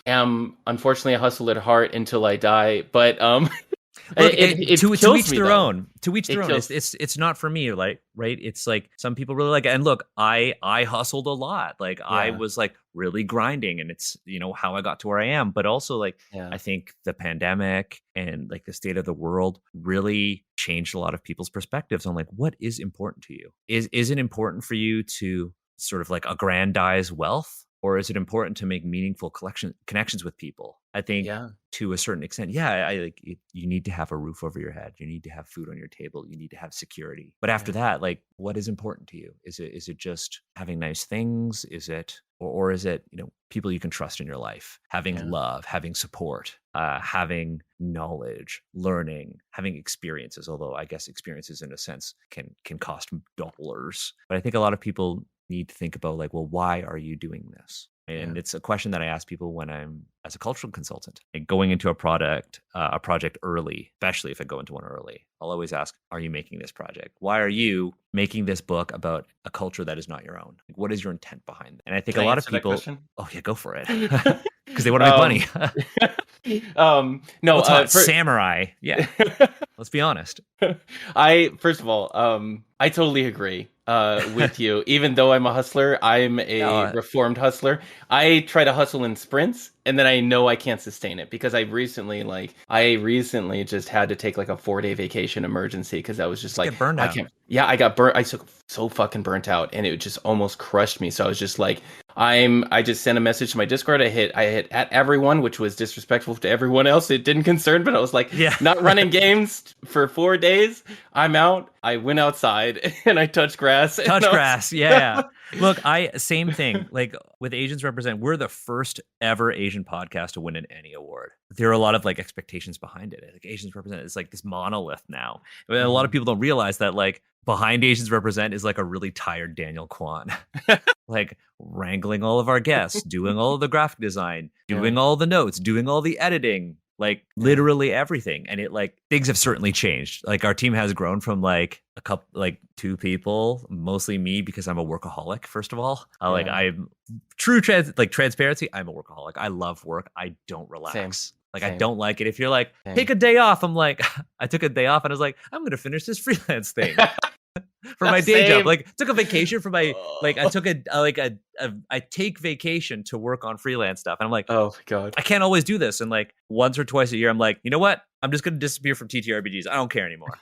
am unfortunately a hustler at heart until I die. But Look, it to kills each me, their though. own. To each their own. It's not for me, like, right? It's like some people really like it. And look, I hustled a lot. Like I Yeah. was like really grinding, and it's how I got to where I am. But also like Yeah. I think the pandemic and like the state of the world really changed a lot of people's perspectives on like what is important to you. Is it important for you to sort of like aggrandize wealth? Or is it important to make meaningful connections with people? I think Yeah. to a certain extent, yeah, I like you need to have a roof over your head. You need to have food on your table. You need to have security. But after that, like, what is important to you? Is it just having nice things? Is it, or is it, people you can trust in your life, having Yeah. love, having support, having knowledge, learning, having experiences, although I guess experiences in a sense can cost dollars. But I think a lot of people need to think about like, well, why are you doing this? Yeah. And it's a question that I ask people when I'm as a cultural consultant and going into a project early, especially if I go into one early. I'll always ask, are you making this project? Why are you making this book about a culture that is not your own? Like, what is your intent behind it? And I think Can a I lot of answer that people, question? oh yeah, go for it. Because they want to make money. um, no, What's hot? Samurai. Yeah. Let's be honest. I first of all, I totally agree with you. Even though I'm a hustler, I'm a No, reformed hustler. I try to hustle in sprints, and then I know I can't sustain it because I recently just had to take like a 4-day vacation emergency because I was just just like, get burned I out. can't. Yeah, I got burnt. I took so fucking burnt out, and it just almost crushed me. So I was just like, I just sent a message to my Discord. I hit at everyone, which was disrespectful to everyone else. It didn't concern, but I was like, Yeah. not running games for 4 days. I'm out. I went outside and I touched grass. And Touch I was, grass. Yeah. Look, same thing. Like with Asians Represent, we're the first ever Asian podcast to win an Annie Award. There are a lot of like expectations behind it. Like Asians Represent is like this monolith now. And a lot of people don't realize that like behind Asians Represent is like a really tired Daniel Kwan. Like wrangling all of our guests, doing all of the graphic design, doing Yeah. all the notes, doing all the editing, like literally everything. And it like things have certainly changed. Like our team has grown from like a couple, like 2 people, mostly me because I'm a workaholic. First of all, like Yeah. I'm transparency. I'm a workaholic. I love work. I don't relax. Same. Like I Same. don't like it. If you're like, Same. take a day off, I'm like, I took a day off and I was like, I'm gonna finish this freelance thing for my day job. Same. Like took a vacation for my I took I take vacation to work on freelance stuff. And I'm like, Oh my god. I can't always do this. And like once or twice a year, I'm like, you know what? I'm just gonna disappear from TTRPGs. I don't care anymore.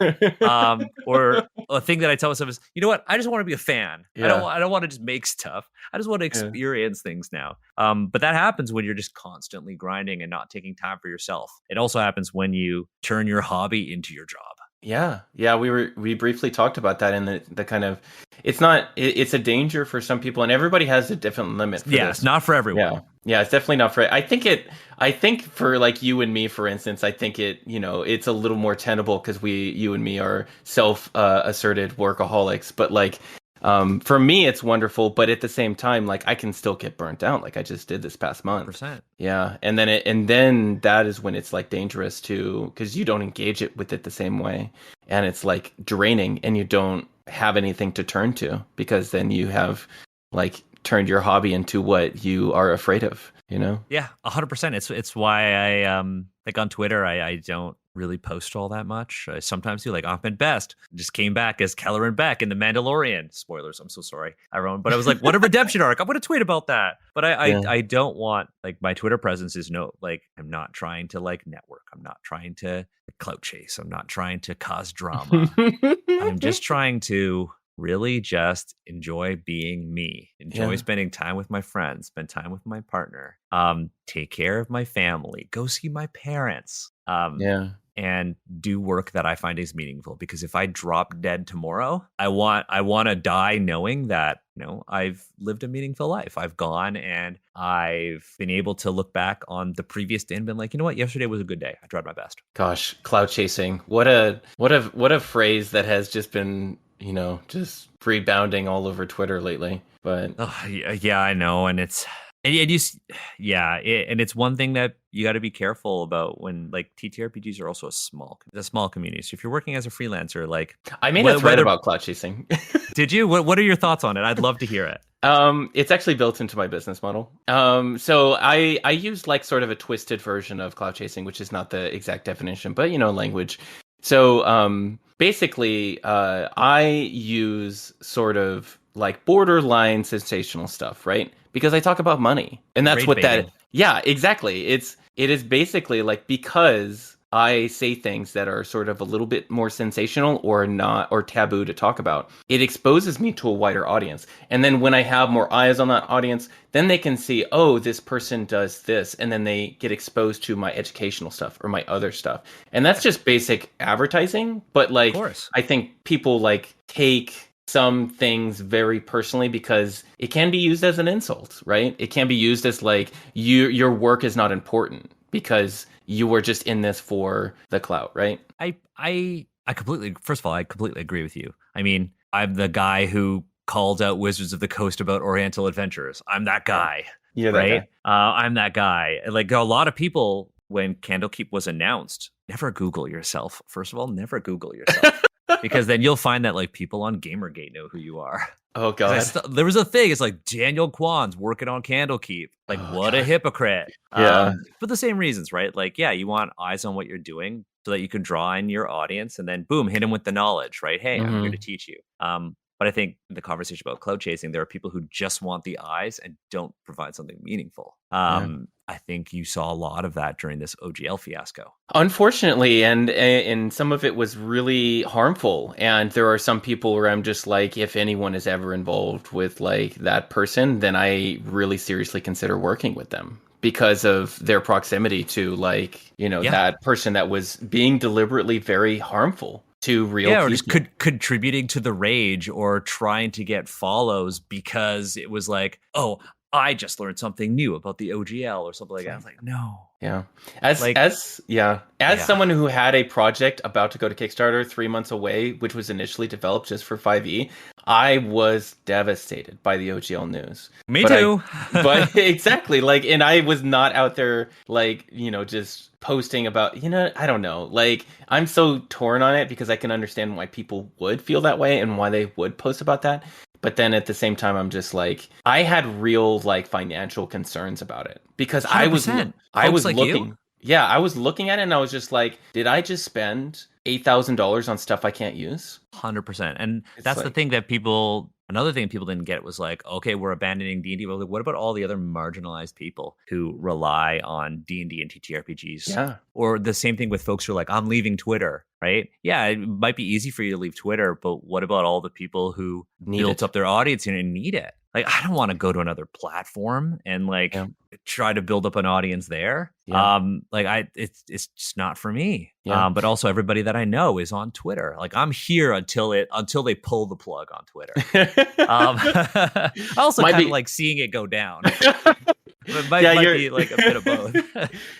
Or a thing that I tell myself is, you know what? I just want to be a fan. Yeah. I don't want to just make stuff. I just want to Yeah. experience things now. But that happens when you're just constantly grinding and not taking time for yourself. It also happens when you turn your hobby into your job. Yeah, we briefly talked about that in the kind of it's a danger for some people, and everybody has a different limit for Yeah, this. it's not for everyone. Yeah, it's definitely not for I think for like you and me, for instance, I think it's a little more tenable because you and me are asserted workaholics, but like for me it's wonderful, but at the same time, like I can still get burnt out like I just did this past month. 100%. Yeah, and then that is when it's like dangerous too, because you don't engage it with it the same way, and it's like draining, and you don't have anything to turn to because then you have like turned your hobby into what you are afraid of. Yeah, 100%. It's why I like on Twitter I don't really post all that much. I sometimes do. Like Ahmed Best just came back as Kelleran Beck in The Mandalorian. Spoilers. I'm so sorry, everyone. But I was like, what a redemption arc! I'm going to tweet about that. But I don't want like my Twitter presence is like I'm not trying to like network. I'm not trying to clout chase. I'm not trying to cause drama. I'm just trying to really just enjoy being me, enjoy spending time with my friends, spend time with my partner, take care of my family, go see my parents, and do work that I find is meaningful. Because if I drop dead tomorrow, I want to die knowing that, I've lived a meaningful life. I've gone and I've been able to look back on the previous day and been like, you know what, yesterday was a good day. I tried my best. Gosh, cloud chasing. What a phrase that has just been just rebounding all over Twitter lately. But yeah, I know, and it's and it's one thing that you got to be careful about when like TTRPGs are also a small community. So if you're working as a freelancer, like I made a thread about cloud chasing. Did you? What are your thoughts on it? I'd love to hear it. It's actually built into my business model. So I used like sort of a twisted version of cloud chasing, which is not the exact definition, but language. So basically, I use sort of like borderline sensational stuff, right? Because I talk about money, and that's what that. Yeah, exactly. It is basically like because I say things that are sort of a little bit more sensational or not or taboo to talk about, it exposes me to a wider audience. And then when I have more eyes on that audience, then they can see, oh, this person does this. And then they get exposed to my educational stuff or my other stuff. And that's just basic advertising. But like, I think people like take some things very personally because it can be used as an insult, right? It can be used as like your work is not important because you were just in this for the clout, right? I completely, first of all, I completely agree with you. I mean, I'm the guy who called out Wizards of the Coast about Oriental Adventurers. I'm that Yeah. guy, You're that right? guy. I'm that guy. Like a lot of people, when Candlekeep was announced, never Google yourself. First of all, never Google yourself because then you'll find that like people on Gamergate know who you are. Oh Because God. there was a thing. It's like Daniel Kwan's working on Candlekeep. Like, Oh what a God. hypocrite. Yeah. For the same reasons, right? Like, yeah, you want eyes on what you're doing so that you can draw in your audience, and then boom, hit them with the knowledge, right? Hey, I'm here to Hmm. teach you. But I think in the conversation about cloud chasing, there are people who just want the eyes and don't provide something meaningful. Yeah. I think you saw a lot of that during this OGL fiasco. Unfortunately, and some of it was really harmful. And there are some people where I'm just like, if anyone is ever involved with like that person, then I really seriously consider working with them because of their proximity to like, Yeah. that person that was being deliberately very harmful to real Yeah, or just people. contributing to the rage or trying to get follows because it was like, oh, I just learned something new about the OGL or something like that. I was like, no. Yeah. As Like, as yeah, as yeah, someone who had a project about to go to Kickstarter 3 months away, which was initially developed just for 5e, I was devastated by the OGL news. me But I too. but exactly, like, and I was not out there like, just posting about, I don't know. Like, I'm so torn on it because I can understand why people would feel that way and why they would post about that. But then at the same time, I'm just like, I had real like financial concerns about it because I was 100%. I Folks was like you? looking. Yeah, I was looking at it and I was just like, did I just spend $8,000 on stuff I can't use? 100%. And It's that's the like, thing that another thing people didn't get was like, okay, we're abandoning D&D. Well, like, what about all the other marginalized people who rely on D&D and TTRPGs? yeah, Or the same thing with folks who are like, I'm leaving Twitter, right? Yeah, it might be easy for you to leave Twitter, but what about all the people who need built it. up their audience and need it? Like, I don't want to go to another platform and Yeah, like try to build up an audience there. yeah, It's just not for me. yeah. But also everybody that I know is on Twitter. Like I'm here until they pull the plug on Twitter. I also Might kind of be. like seeing it go down. It Yeah, might be like a bit of both.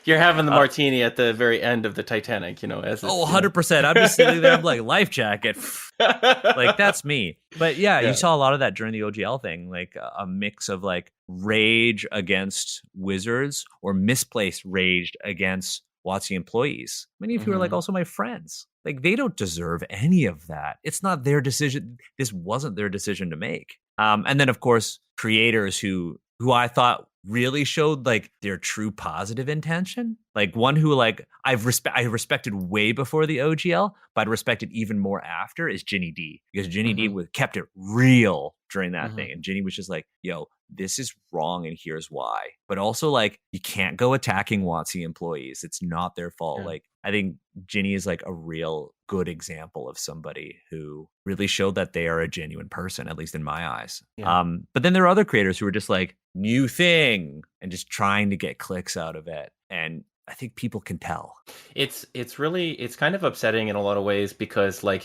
you're having the uh, martini at the very end of the Titanic, as oh, it's, 100%. I'm just sitting there. I'm like, life jacket. Like, that's me. But yeah, you Yeah. saw a lot of that during the OGL thing, like a mix of like rage against wizards or misplaced rage against WotC employees. Many of who are like Hmm. also my friends. Like, they don't deserve any of that. It's not their decision. This wasn't their decision to make. And then, of course, creators who I thought really showed like their true positive intention. Like one who like I respected way before the OGL, but I respected even more after is Ginny D, because Ginny D Hmm. kept it real during that Hmm. thing, and Ginny was just like, "Yo, this is wrong, and here's why." But also like you can't go attacking WotC employees; it's not their fault. Yeah. Like I think Ginny is like a real good example of somebody who really showed that they are a genuine person, at least in my eyes. Yeah. But then there are other creators who are just like new thing and just trying to get clicks out of it. And I think people can tell. It's kind of upsetting in a lot of ways because like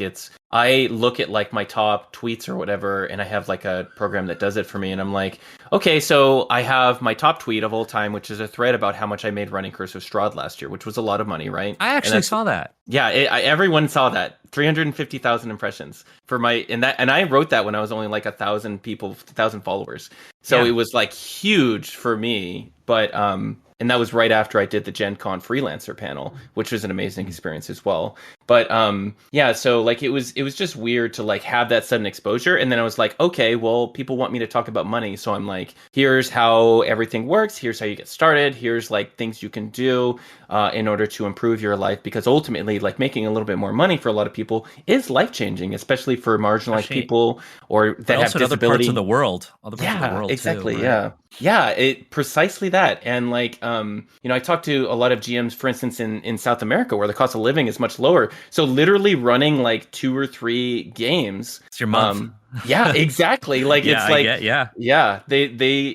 I look at like my top tweets or whatever and I have like a program that does it for me and I'm like, okay, so I have my top tweet of all time, which is a thread about how much I made running Curse of Strahd last year, which was a lot of money, right? I And actually that's saw that. yeah, everyone saw that. 350,000 impressions for and I wrote that when I was only like 1,000 followers. So Yeah. it was like huge for me, but and that was right after I did the Gen Con freelancer panel, which was an amazing experience as well. But yeah, so like it was just weird to like have that sudden exposure, and then I was like, okay, well, people want me to talk about money, so I'm like, here's how everything works, here's how you get started, here's like things you can do in order to improve your life, because ultimately, like making a little bit more money for a lot of people is life changing, especially for marginalized Especially, people or but that have also in other parts of disability. the world, other parts of the Yeah, world too, exactly. right? Yeah. Yeah, it precisely that. And like I talked to a lot of GMs, for instance, in South America where the cost of living is much lower. So literally running like 2 or 3 games It's your month. Yeah, exactly. Like Yeah, it's I like, get. Yeah. yeah, they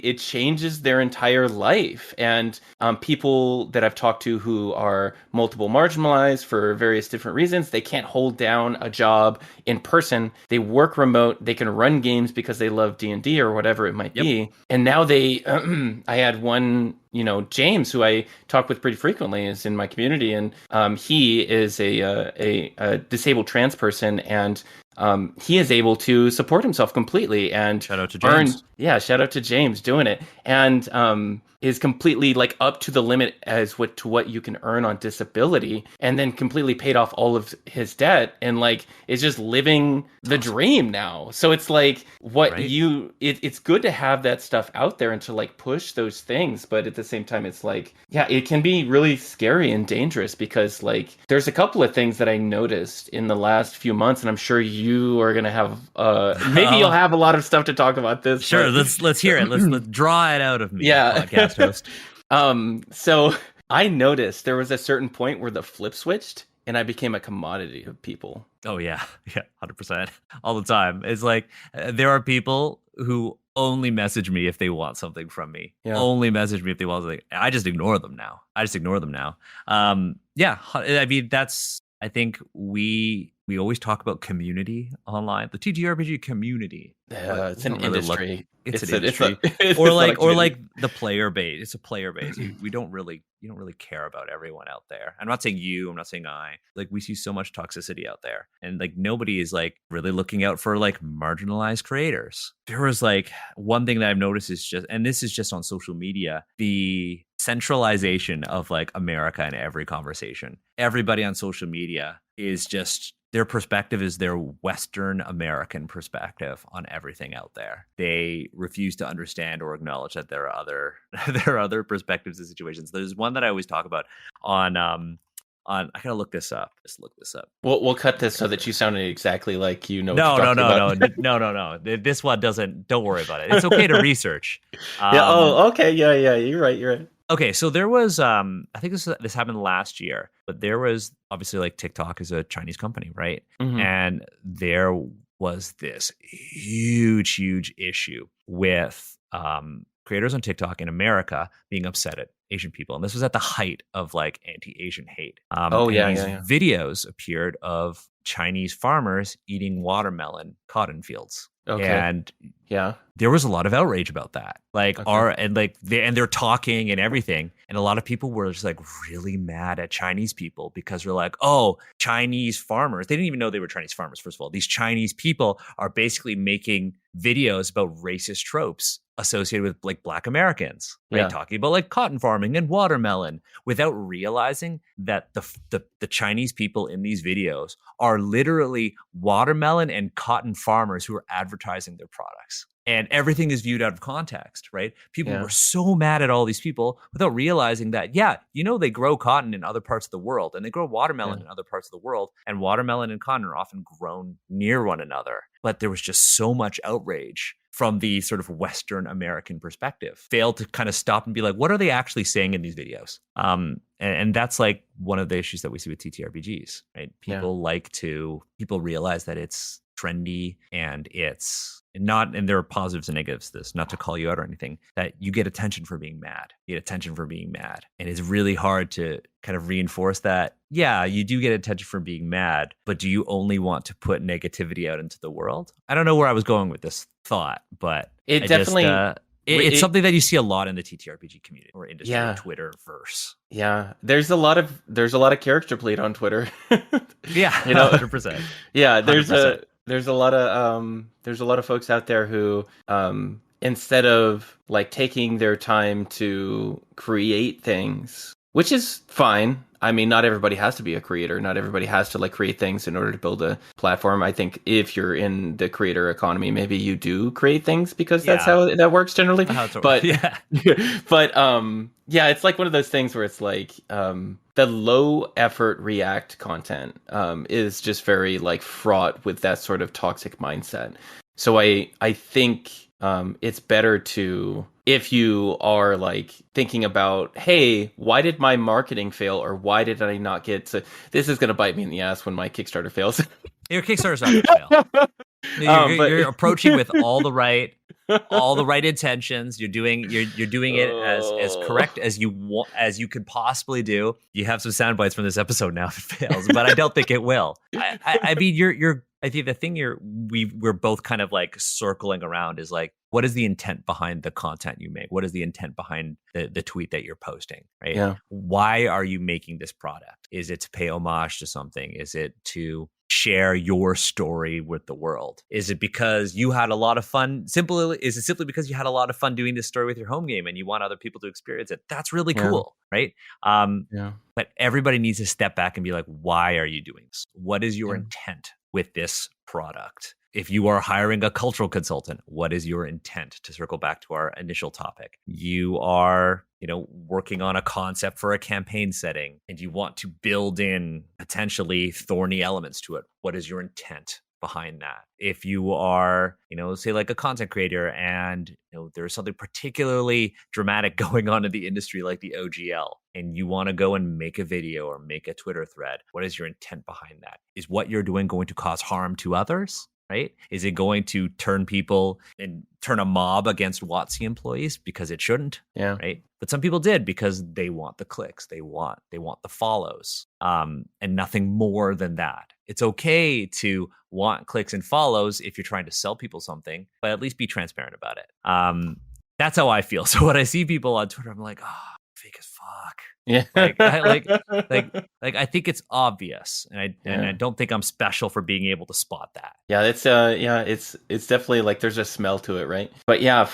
it changes their entire life. And people that I've talked to who are multiple marginalized for various different reasons, they can't hold down a job in person. They work remote. They can run games because they love D&D or whatever it might Yep. be. And now they, I had one, James, who I talk with pretty frequently, is in my community, and he is a disabled trans person, and he is able to support himself completely and Shout out to earn. James. Yeah, shout out to James doing it, and is completely like up to the limit as what you can earn on disability, and then completely paid off all of his debt, and like is just living the Awesome. dream now. So it's like Right. it's good to have that stuff out there and to like push those things, but at the same time, it's like, yeah, it can be really scary and dangerous because like there's a couple of things that I noticed in the last few months, and I'm sure you are gonna have maybe you'll have a lot of stuff to talk about this, Sure. but Let's hear it. Let's draw it out of me, yeah. podcast host. So I noticed there was a certain point where the flip switched and I became a commodity of people. Oh yeah, yeah, 100% all the time. It's like there are people who only message me if they want something from me. Yeah. Only message me if they want something. I just ignore them now. Yeah, I mean that's. I think we always talk about community online, the TTRPG community. But It's we an don't really look. industry. It's an It's a industry, it's or not a like community. the player base. It's a player base. We don't really you don't really care about everyone out there. I'm not saying you. I'm not saying I. Like we see so much toxicity out there, and like nobody is like really looking out for like marginalized creators. There was like one thing that I've noticed is just, and this is just on social media, the centralization of like America in every conversation. Everybody on social media is just their perspective is their Western American perspective on everything out there. They refuse to understand or acknowledge that there are other there are other perspectives and situations. There's one that I always talk about on I gotta look this up. Just look this up. We'll cut this so that you sounded exactly like you know what you're No, no, talking no, about. no, no. This one doesn't. Don't worry about it. It's okay to research. Yeah. Um, Oh, okay. Yeah, yeah. You're right. You're right. Okay, so there was I think this happened last year, but there was obviously like TikTok is a Chinese company, right? Hmm. And there was this huge issue with creators on TikTok in America being upset at Asian people. And this was at the height of like anti-Asian hate. Oh And yeah, these yeah, yeah. videos appeared of Chinese farmers eating watermelon cotton fields. Okay. And Yeah. there was a lot of outrage about that. Like Okay. they're talking and everything. And a lot of people were just like really mad at Chinese people because they're like, oh, Chinese farmers. They didn't even know they were Chinese farmers, first of all. These Chinese people are basically making videos about racist tropes associated with like Black Americans, right? Yeah. Talking about like cotton farming and watermelon without realizing that the Chinese people in these videos are literally watermelon and cotton farmers who are advertising their products. And everything is viewed out of context, right? People Yeah. were so mad at all these people without realizing that, yeah, they grow cotton in other parts of the world and they grow watermelon Yeah. in other parts of the world. And watermelon and cotton are often grown near one another. But there was just so much outrage from the sort of Western American perspective, failed to kind of stop and be like, what are they actually saying in these videos? And that's like one of the issues that we see with TTRPGs, right? Yeah. People realize that it's trendy and it's not, and there are positives and negatives to this, not to call you out or anything, that you get attention for being mad. You get attention for being mad. And it's really hard to kind of reinforce that. Yeah, you do get attention for being mad, but do you only want to put negativity out into the world? I don't know where I was going with this thought, but It I definitely. it's something that you see a lot in the TTRPG community or industry or Yeah. Twitter verse. Yeah. There's a lot of character played on Twitter. Yeah, You know. 100%. Yeah. 100%. There's a lot of folks out there who instead of like taking their time to create things, which is fine. I mean, not everybody has to be a creator. Not everybody has to like create things in order to build a platform. I think if you're in the creator economy, maybe you do create things because that's Yeah. how that works generally. How it's But yeah. but yeah, it's like one of those things where it's like the low effort React content is just very like fraught with that sort of toxic mindset. So I think it's better to, if you are like thinking about, hey, why did my marketing fail, or why did I not get to, this is going to bite me in the ass when my Kickstarter fails. Your Kickstarter's not going to fail. But You're approaching with all the right intentions. You're doing it as correct as you could possibly do. You have some sound bites from this episode now if it fails, but I don't think it will. I mean, I think the thing we're both kind of like circling around is like, what is the intent behind the content you make? What is the intent behind the tweet that you're posting, right? yeah, Why are you making this product? Is it to pay homage to something? Is it to share your story with the world? Is it because you had a lot of fun? Is it simply because you had a lot of fun doing this story with your home game and you want other people to experience it? That's really yeah, cool, right? yeah, But everybody needs to step back and be like, why are you doing this? What is your yeah. intent with this product? If you are hiring a cultural consultant, what is your intent? To circle back to our initial topic, you are, working on a concept for a campaign setting and you want to build in potentially thorny elements to it. What is your intent behind that? If you are, say like a content creator and there's something particularly dramatic going on in the industry like the OGL and you want to go and make a video or make a Twitter thread, what is your intent behind that? Is what you're doing going to cause harm to others? Right? Is it going to turn a mob against WotC employees? Because it shouldn't. Yeah. Right. But some people did because they want the clicks. They want the follows. And nothing more than that. It's okay to want clicks and follows if you're trying to sell people something, but at least be transparent about it. That's how I feel. So when I see people on Twitter, I'm like, oh, fake as fuck. Yeah. I think it's obvious, and I don't think I'm special for being able to spot that. Yeah, it's definitely like there's a smell to it, right? But yeah,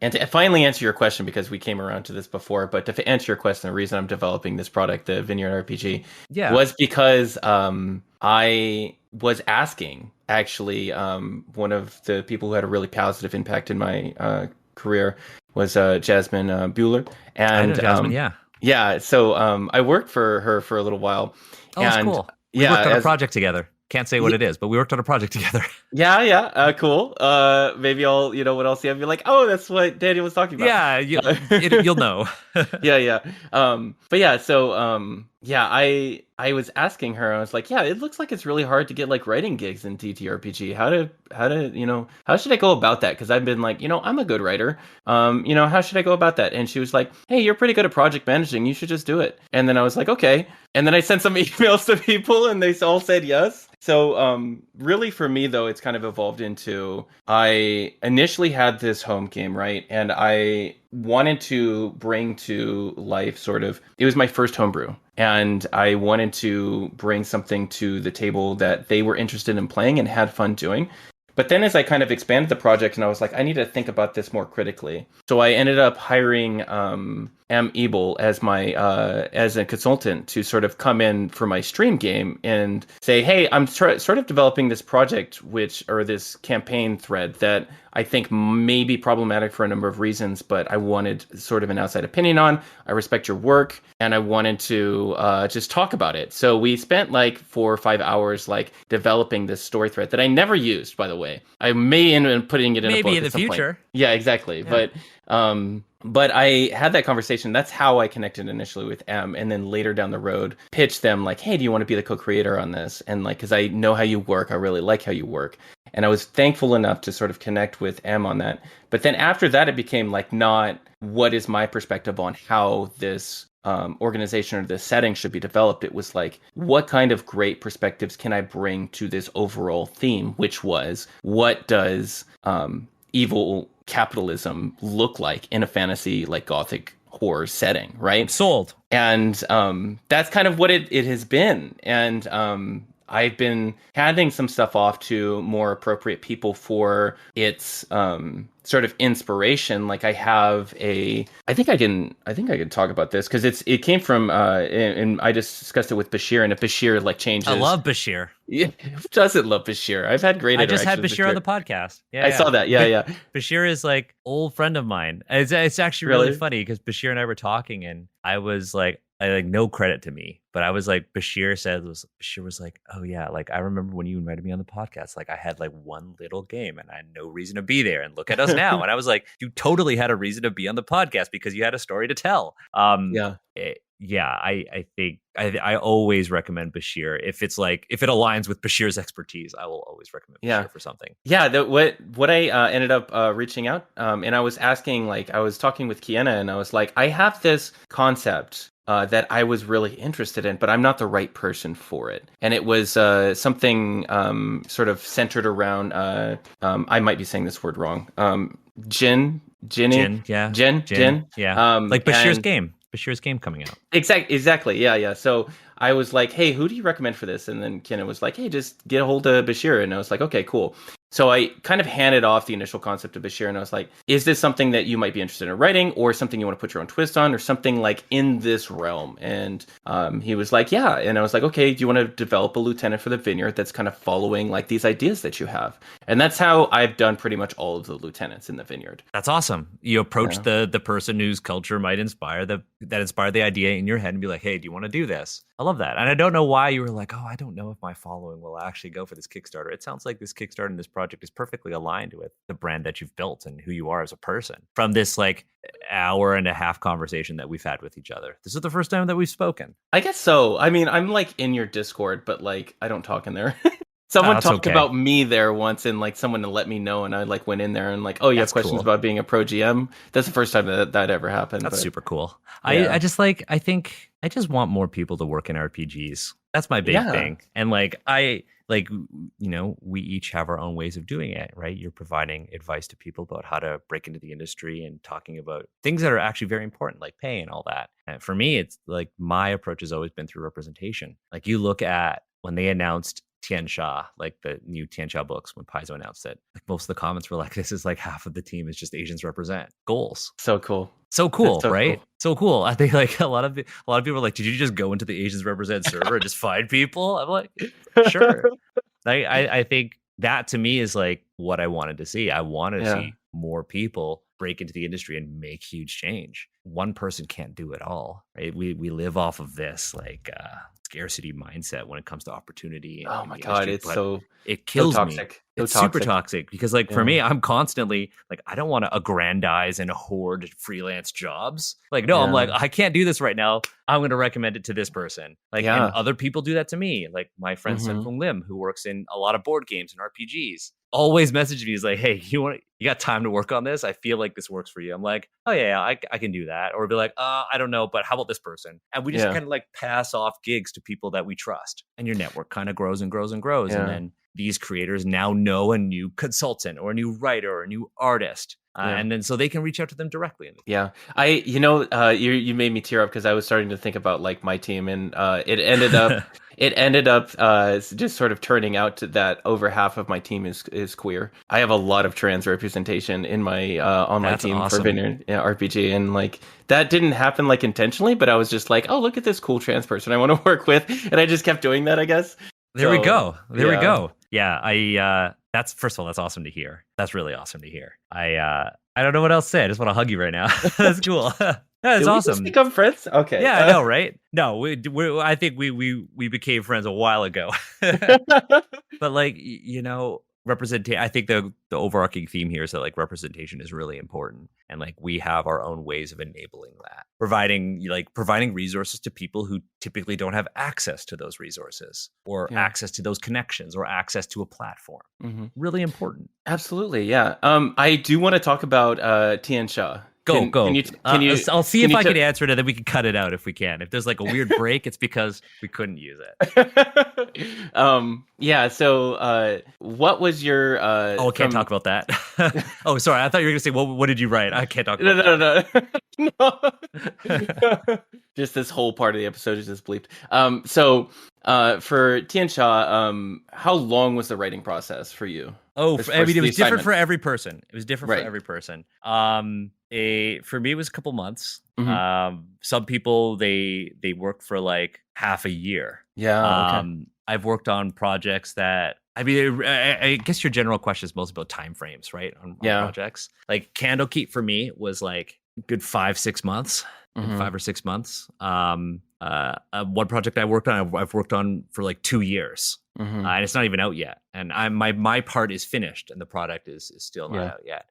and to finally answer your question, because we came around to this before, but to answer your question, the reason I'm developing this product, the Vineyard RPG, was because I was asking actually one of the people who had a really positive impact in my career was Jasmine Bueller, and I know Jasmine, yeah. So I worked for her for a little while. Oh, that's cool. We worked on a project together. Can't say what it is, but we worked on a project together. Yeah. Cool. Maybe I'll, when I'll see him, be like, oh, that's what Daniel was talking about. Yeah, you'll know. Yeah. But yeah, so I was asking her, I was like, yeah, it looks like it's really hard to get like writing gigs in TTRPG. How should I go about that? Because I've been like, I'm a good writer. How should I go about that? And she was like, hey, you're pretty good at project managing. You should just do it. And then I was like, okay. And then I sent some emails to people and they all said yes. So really for me, though, it's kind of evolved into, I initially had this home game, right? And I wanted to bring to life it was my first homebrew. And I wanted to bring something to the table that they were interested in playing and had fun doing. But then as I kind of expanded the project and I was like, I need to think about this more critically. So I ended up hiring M. Ebel as a consultant to sort of come in for my stream game and say, hey, I'm sort of developing this project, or this campaign thread that I think may be problematic for a number of reasons, but I wanted sort of an outside opinion on. I respect your work, and I wanted to just talk about it. So we spent like 4 or 5 hours like developing this story thread that I never used, by the way. I may end up putting it in a book in the future. Point. Yeah, exactly. Yeah. But I had that conversation. That's how I connected initially with M, and then later down the road, pitched them like, hey, do you want to be the co-creator on this? And like, because I know how you work, I really like how you work. And I was thankful enough to sort of connect with M on that. But then after that, it became like, not what is my perspective on how this organization or this setting should be developed. It was like, what kind of great perspectives can I bring to this overall theme, which was, what does evil capitalism look like in a fantasy like Gothic horror setting, right? Sold. And that's kind of what it has been. And I've been handing some stuff off to more appropriate people for its sort of inspiration. Like I have I think I can talk about this because it came from and I discussed it with Bashir, and if Bashir like changes, I love Bashir. Yeah, who doesn't love Bashir? I've had great. I just had Bashir on the podcast. Yeah, I saw that. Yeah. Bashir is like old friend of mine. It's actually really funny because Bashir and I were talking, and I was like, no credit to me, but I was like, Bashir was like, oh yeah, like I remember when you invited me on the podcast, like I had like one little game and I had no reason to be there, and look at us now. And I was like, you totally had a reason to be on the podcast because you had a story to tell. yeah, I think I always recommend Bashir. If it aligns with Bashir's expertise, I will always recommend Yeah. Bashir for something. Yeah, what I ended up reaching out, and I was asking, like, I was talking with Kiana, and I was like, I have this concept that I was really interested in, but I'm not the right person for it. And it was something sort of centered around, I might be saying this word wrong, Ginny, Jin, yeah, Jin, yeah, like and Bashir's game coming out. Exactly. Yeah, yeah. So I was like, "Hey, who do you recommend for this?" And then Kenna was like, "Hey, just get a hold of Bashir." And I was like, "Okay, cool." So I kind of handed off the initial concept of Bashir, and I was like, "Is this something that you might be interested in writing, or something you want to put your own twist on, or something like in this realm?" And he was like, "Yeah." And I was like, "Okay, do you want to develop a lieutenant for the Vineyard that's kind of following like these ideas that you have?" And that's how I've done pretty much all of the lieutenants in the Vineyard. That's awesome. You approach Yeah. the person whose culture might inspire that inspired the idea in your head and be like, hey, do you want to do this? I love that. And I don't know why you were like, oh, I don't know if my following will actually go for this Kickstarter. It sounds like this Kickstarter and this project is perfectly aligned with the brand that you've built and who you are as a person. From this like hour and a half conversation that we've had with each other, this is the first time that we've spoken. I guess so. I mean, I'm like in your Discord, but like I don't talk in there. Oh, Someone that's talked okay. about me there once, and like someone to let me know, and I like went in there and like, oh, you have That's questions cool. about being a pro GM? That's the first time that ever happened. That's But super cool. I yeah, just like I think I just want more people to work in RPGs. That's my big yeah, thing. And like I like we each have our own ways of doing it, right? You're providing advice to people about how to break into the industry and talking about things that are actually very important, like pay and all that. And for me, it's like my approach has always been through representation. Like you look at when they announced Tian Sha, like the new Tian Sha books, when Paizo announced it, like most of the comments were like, this is like half of the team is just Asians represent goals. so cool. So That's cool, so right? cool. So cool. I think like a lot of people are like, did you just go into the Asians represent server and just find people? I'm like, sure. I think that to me is like what I wanted to see. I want to Yeah. see more people break into the industry and make huge change. One person can't do it all, right? We live off of this like scarcity mindset when it comes to opportunity Oh in my the God, industry, it's but so it so kills me. toxic. So It's super toxic. toxic because like for Yeah. me, I'm constantly like I don't want to aggrandize and hoard freelance jobs. Like no, I'm Yeah. like I can't do this right now. I'm going to recommend it to this person. Like and Yeah. other people do that to me. Like my friend Sen Hmm. Fung Lim who works in a lot of board games and RPGs always message me. He's like, hey, you got time to work on this? I feel like this works for you. I'm like, oh yeah, I can do that. Or be like, I don't know, but how about this person? And we just Yeah. kind of like pass off gigs to people that we trust. And your network kind of grows and grows and grows. And Yeah. then these creators now know a new consultant or a new writer or a new artist. Yeah. And then so they can reach out to them directly. Yeah, you made me tear up because I was starting to think about like my team, and it ended up just sort of turning out to that over half of my team is queer. I have a lot of trans representation in my on my That's team for awesome. Vineyard, yeah, RPG, and like that didn't happen like intentionally, but I was just like, oh, look at this cool trans person I want to work with, and I just kept doing that, I guess. There we So go. There we yeah. go. Yeah, that's first of all, that's awesome to hear. That's really awesome to hear. I don't know what else to say. I just want to hug you right now. That's cool. That's Did we just awesome. become friends? Okay. Yeah, I know, right? No, I think we became friends a while ago. But like representation. I think the overarching theme here is that like representation is really important, and like we have our own ways of enabling that, providing resources to people who typically don't have access to those resources or Yeah. access to those connections or access to a platform. Hmm. Really important. Absolutely, yeah. I do want to talk about Tian Sha. Go Can go. you can you I'll see can if you I can answer it, and then we can cut it out if we can. If there's like a weird break, it's because we couldn't use it. yeah, so what was your Oh, I can't from talk about that. Oh, sorry. I thought you were gonna say, what did you write? I can't talk no, about no, that. no, no. Just this whole part of the episode is just bleeped. So for Tian Sha, how long was the writing process for you? Oh, As I far as mean, it the was different assignment? for every person. It was different for Right. every person. For me, it was a couple months. Hmm. Some people they work for like half a year. Yeah, okay. I've worked on projects that I mean, I guess your general question is most about time frames, right? On Yeah. projects, like Candlekeep for me was like good 5-6 months, good Hmm. 5 or 6 months. One project I worked on, I've worked on for like 2 years. And it's not even out yet. And my part is finished, and the product is still not Yeah. out yet.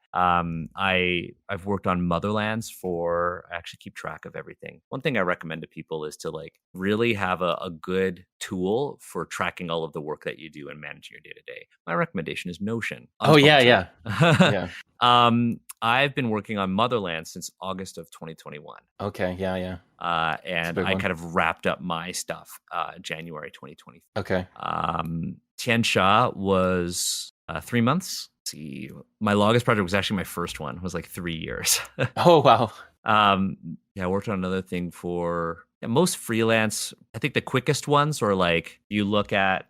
I've worked on Motherlands for. I actually keep track of everything. One thing I recommend to people is to like really have a good tool for tracking all of the work that you do and managing your day to day. My recommendation is Notion, Oh yeah, unsponsored. yeah, yeah. I've been working on Motherlands since August of 2021. Okay, yeah, yeah. It's a And big I one. kind of wrapped up my stuff January 2020. Okay. Tian Sha was 3 months. Let's see, my longest project was actually my first one. It was like 3 years. Oh wow. Yeah, I worked on another thing for most freelance. I think the quickest ones are like you look at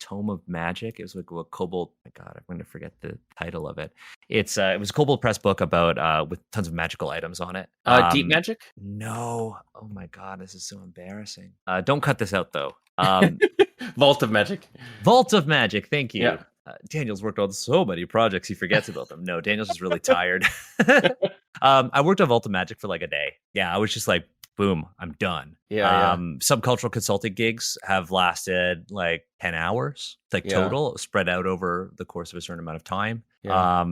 Tome of Magic. It was like a Kobold. My God, I'm going to forget the title of it. It was a Kobold Press book about with tons of magical items on it. Deep Magic? No. Oh my God, this is so embarrassing. Don't cut this out though. Vault of Magic. Vault of Magic. Thank you. Yeah. Daniel's worked on so many projects, he forgets about them. No, Daniel's just really tired. I worked on Vault of Magic for like a day. Yeah, I was just like, boom, I'm done. Yeah, Some cultural consulting gigs have lasted like 10 hours, like Yeah. total, spread out over the course of a certain amount of time. Yeah.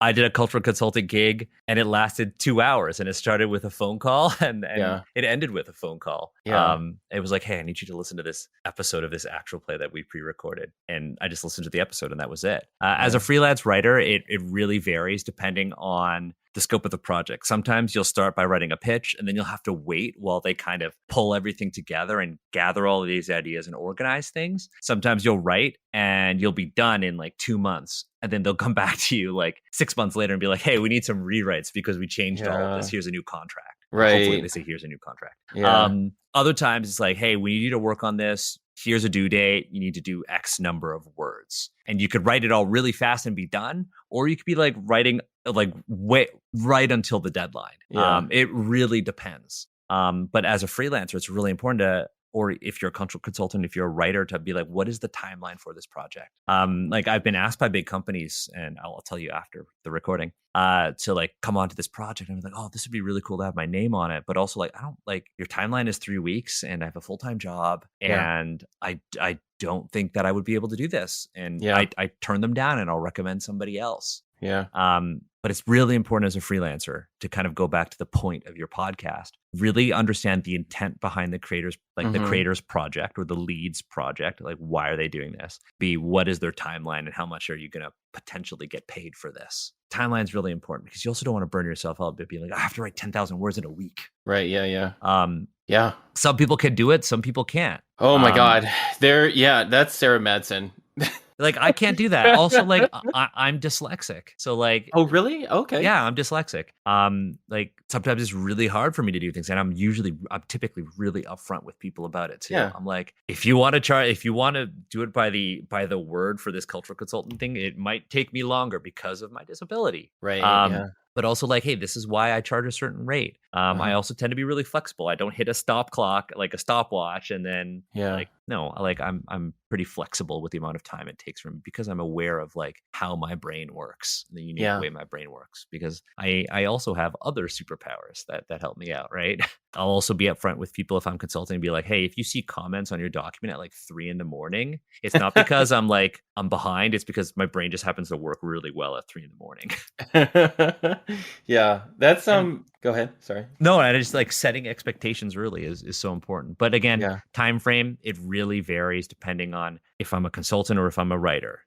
I did a cultural consulting gig and it lasted 2 hours, and it started with a phone call and Yeah. it ended with a phone call. Yeah. It was like, hey, I need you to listen to this episode of this actual play that we pre-recorded. And I just listened to the episode and that was it. As a freelance writer, it really varies depending on the scope of the project. Sometimes you'll start by writing a pitch and then you'll have to wait while they kind of pull everything together and gather all of these ideas and organize things. Sometimes you'll write and you'll be done in like 2 months. And then they'll come back to you like 6 months later and be like, hey, we need some rewrites because we changed all of this. Here's a new contract. Hopefully they say, here's a new contract. Yeah. Other times it's like, hey, we need you to work on this. Here's a due date. You need to do X number of words. And you could write it all really fast and be done. Or you could be like writing like wait right until the deadline. Yeah. It really depends. But as a freelancer, it's really important to, or if you're a cultural consultant, if you're a writer, to be like, what is the timeline for this project? Like I've been asked by big companies, and I'll tell you after the recording, to like come onto this project. And I'm like, oh, this would be really cool to have my name on it. But also like, I don't like your timeline is 3 weeks and I have a full-time job and I don't think that I would be able to do this. And I turn them down and I'll recommend somebody else. Yeah. But it's really important as a freelancer to kind of go back to the point of your podcast, really understand the intent behind the creators, like the creators project or the leads project. Like, why are they doing this? B, what is their timeline and how much are you going to potentially get paid for this? Timeline is really important because you also don't want to burn yourself out by being like, I have to write 10,000 words in a week. Right. Yeah. Yeah. Yeah. Some people can do it. Some people can't. Oh my God. That's Sarah Madsen. Like, I can't do that. Also, like, I'm dyslexic. So, like... Oh, really? Okay. Yeah, I'm dyslexic. Like, sometimes it's really hard for me to do things. And I'm typically really upfront with people about it, too. Yeah. I'm like, if you want to do it by the word for this cultural consultant thing, it might take me longer because of my disability. Right. Yeah. But also like, hey, this is why I charge a certain rate. I also tend to be really flexible. I don't hit a stop clock, like a stopwatch, and then like, no, like I'm pretty flexible with the amount of time it takes for me because I'm aware of like how my brain works, the unique way my brain works, because I also have other superpowers that help me out, right? I'll also be upfront with people if I'm consulting and be like, hey, if you see comments on your document at like 3 a.m, it's not because I'm behind. It's because my brain just happens to work really well at 3 a.m. Yeah, that's go ahead. Sorry. No, I just like setting expectations really is so important. But again, time frame, it really varies depending on if I'm a consultant or if I'm a writer.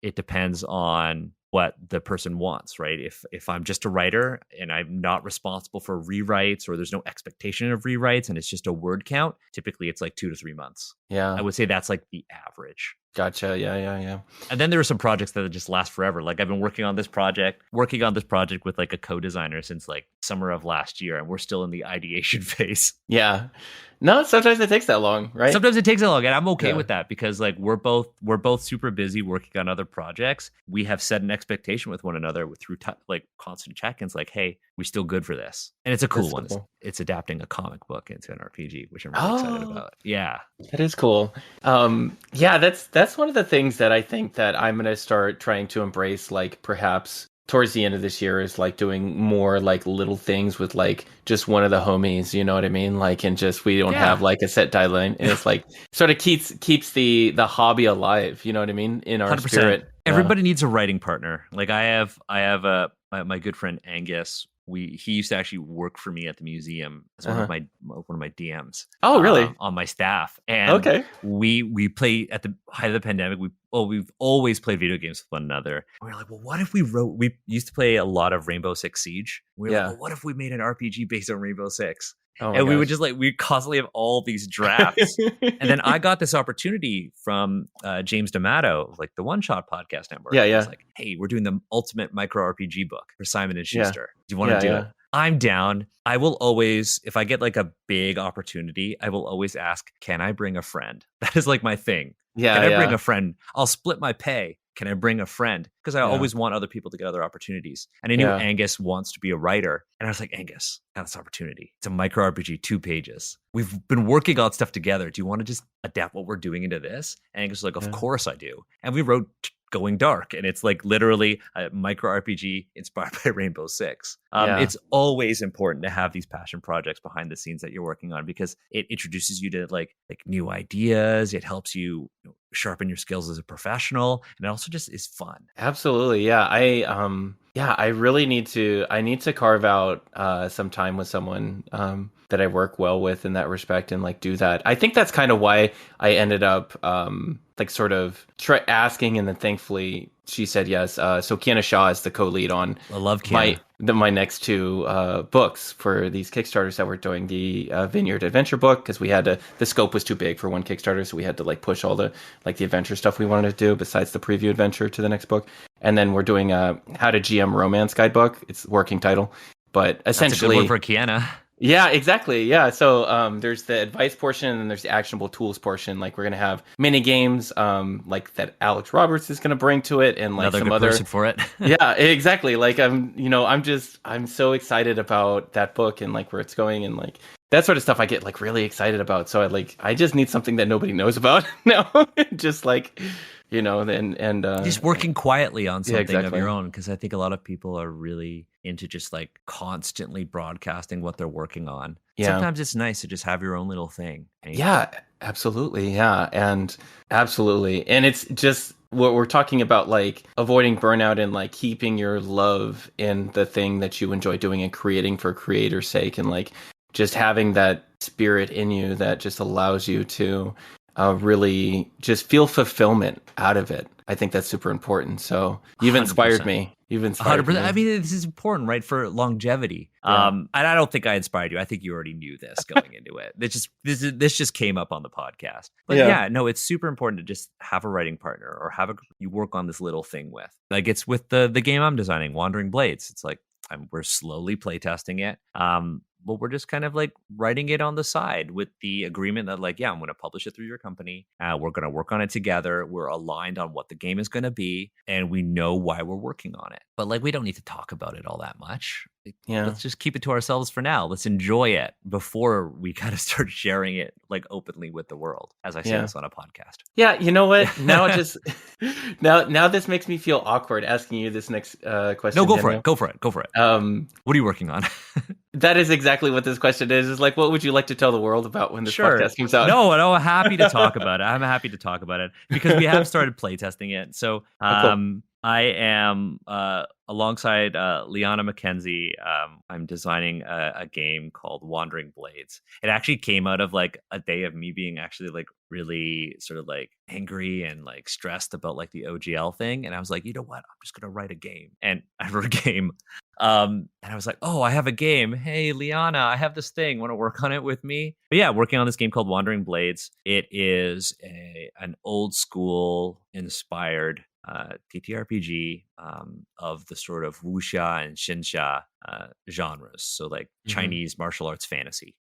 It depends on what the person wants, right? If I'm just a writer and I'm not responsible for rewrites or there's no expectation of rewrites and it's just a word count, typically it's like 2 to 3 months. Yeah. I would say that's like the average. Gotcha. Yeah. And then there are some projects that just last forever. Like I've been working on this project with like a co-designer since like summer of last year, and we're still in the ideation phase. Yeah. No, sometimes it takes that long, right? Sometimes it takes that long, and I'm okay with that because like we're both super busy working on other projects. We have set an expectation with one another through like constant check-ins, like, hey, we still good for this, and it's a cool one. It's adapting a comic book into an RPG, which I'm really excited about. Yeah, that is cool. Yeah, that's one of the things that I think that I'm going to start trying to embrace, like perhaps towards the end of this year is like doing more like little things with like just one of the homies, you know what I mean? Like, and just we don't have Yeah. like a set deadline, and it's like sort of keeps the hobby alive, you know what I mean? In our 100%. spirit. Yeah. Everybody needs a writing partner. Like I have my good friend Angus. He used to actually work for me at the museum as Uh-huh. one of my DMs Oh, really? on my staff, and Okay. we play at the height of the pandemic. We've always played video games with one another. We were like, well, what if we wrote? We used to play a lot of Rainbow Six Siege. We were like, Yeah. well, what if we made an RPG based on Rainbow Six? Oh my And we would gosh. just like we constantly have all these drafts. And then I got this opportunity from James D'Amato, like the One Shot Podcast Network. Yeah, And he's yeah. like, "Hey, we're doing the ultimate micro RPG book for Simon and Yeah. Schuster. Do you want to Yeah, do it?" yeah. I'm down. I will always, if I get like a big opportunity, I will always ask, "Can I bring a friend?" That is like my thing. Yeah, Can I bring yeah. a friend? I'll split my pay. Can I bring a friend? Because I Yeah. always want other people to get other opportunities. And I knew Yeah. Angus wants to be a writer. And I was like, Angus, got this opportunity. It's a micro RPG, 2 pages. We've been working on stuff together. Do you want to just adapt what we're doing into this? And Angus was like, of Yeah. course I do. And we wrote Going Dark. And it's like literally a micro RPG inspired by Rainbow Six. Yeah. It's always important to have these passion projects behind the scenes that you're working on because it introduces you to like new ideas. It helps you sharpen your skills as a professional, and it also just is fun. Absolutely. Yeah, I really need to carve out some time with someone that I work well with in that respect and like do that. I think that's kind of why I ended up like sort of asking, and then thankfully she said yes. So Kiana Shaw is the co-lead on I love Kiana. my next two books for these Kickstarters that we're doing. The Vineyard Adventure book, because the scope was too big for one Kickstarter, so we had to like push all the like the adventure stuff we wanted to do besides the preview adventure to the next book. And then we're doing a How to GM Romance guidebook. It's working title, but essentially That's a good one for Kiana. yeah, exactly. Yeah. So there's the advice portion and then there's the actionable tools portion. Like we're gonna have mini games like that Alex Roberts is gonna bring to it, and like Another some good other person for it. yeah, exactly. Like I'm so excited about that book and like where it's going, and like that sort of stuff I get like really excited about. So I just need something that nobody knows about now. Just like and Just working quietly on something of exactly. your own, because I think a lot of people are really into just like constantly broadcasting what they're working on. Yeah. Sometimes it's nice to just have your own little thing. Yeah, absolutely. Yeah. And absolutely. And it's just what we're talking about, like avoiding burnout and like keeping your love in the thing that you enjoy doing and creating for creator's sake, and like just having that spirit in you that just allows you to really just feel fulfillment out of it. I think that's super important. So you've 100%. inspired me. You've inspired 100%. me. I mean, this is important, right? For longevity. Yeah. And I don't think I inspired you. I think you already knew this going into it. This just came up on the podcast. But yeah, no, it's super important to just have a writing partner or you work on this little thing with. Like it's with the game I'm designing, Wandering Blades. It's like we're slowly playtesting it. But we're just kind of like writing it on the side with the agreement that like, yeah, I'm going to publish it through your company. We're going to work on it together. We're aligned on what the game is going to be, and we know why we're working on it. But like, we don't need to talk about it all that much. Yeah. Let's just keep it to ourselves for now. Let's enjoy it before we kind of start sharing it like openly with the world, as I say this on a podcast. Yeah, you know what? Now now this makes me feel awkward asking you this next question. No, go Daniel. for it. What are you working on? That is exactly what this question is. Is like, what would you like to tell the world about when this podcast comes out? No, happy to talk about it. I'm happy to talk about it because we have started playtesting it. So Cool. I am alongside Liana McKenzie. I'm designing a game called Wandering Blades. It actually came out of like a day of me being actually like really sort of like angry and like stressed about like the OGL thing. And I was like, you know what? I'm just gonna write a game. And I wrote a game. And I was like, oh, I have a game. Hey, Liana, I have this thing. Want to work on it with me? But yeah, working on this game called Wandering Blades. It is an old school inspired TTRPG of the sort of wuxia and xinsha genres. So like Chinese martial arts fantasy.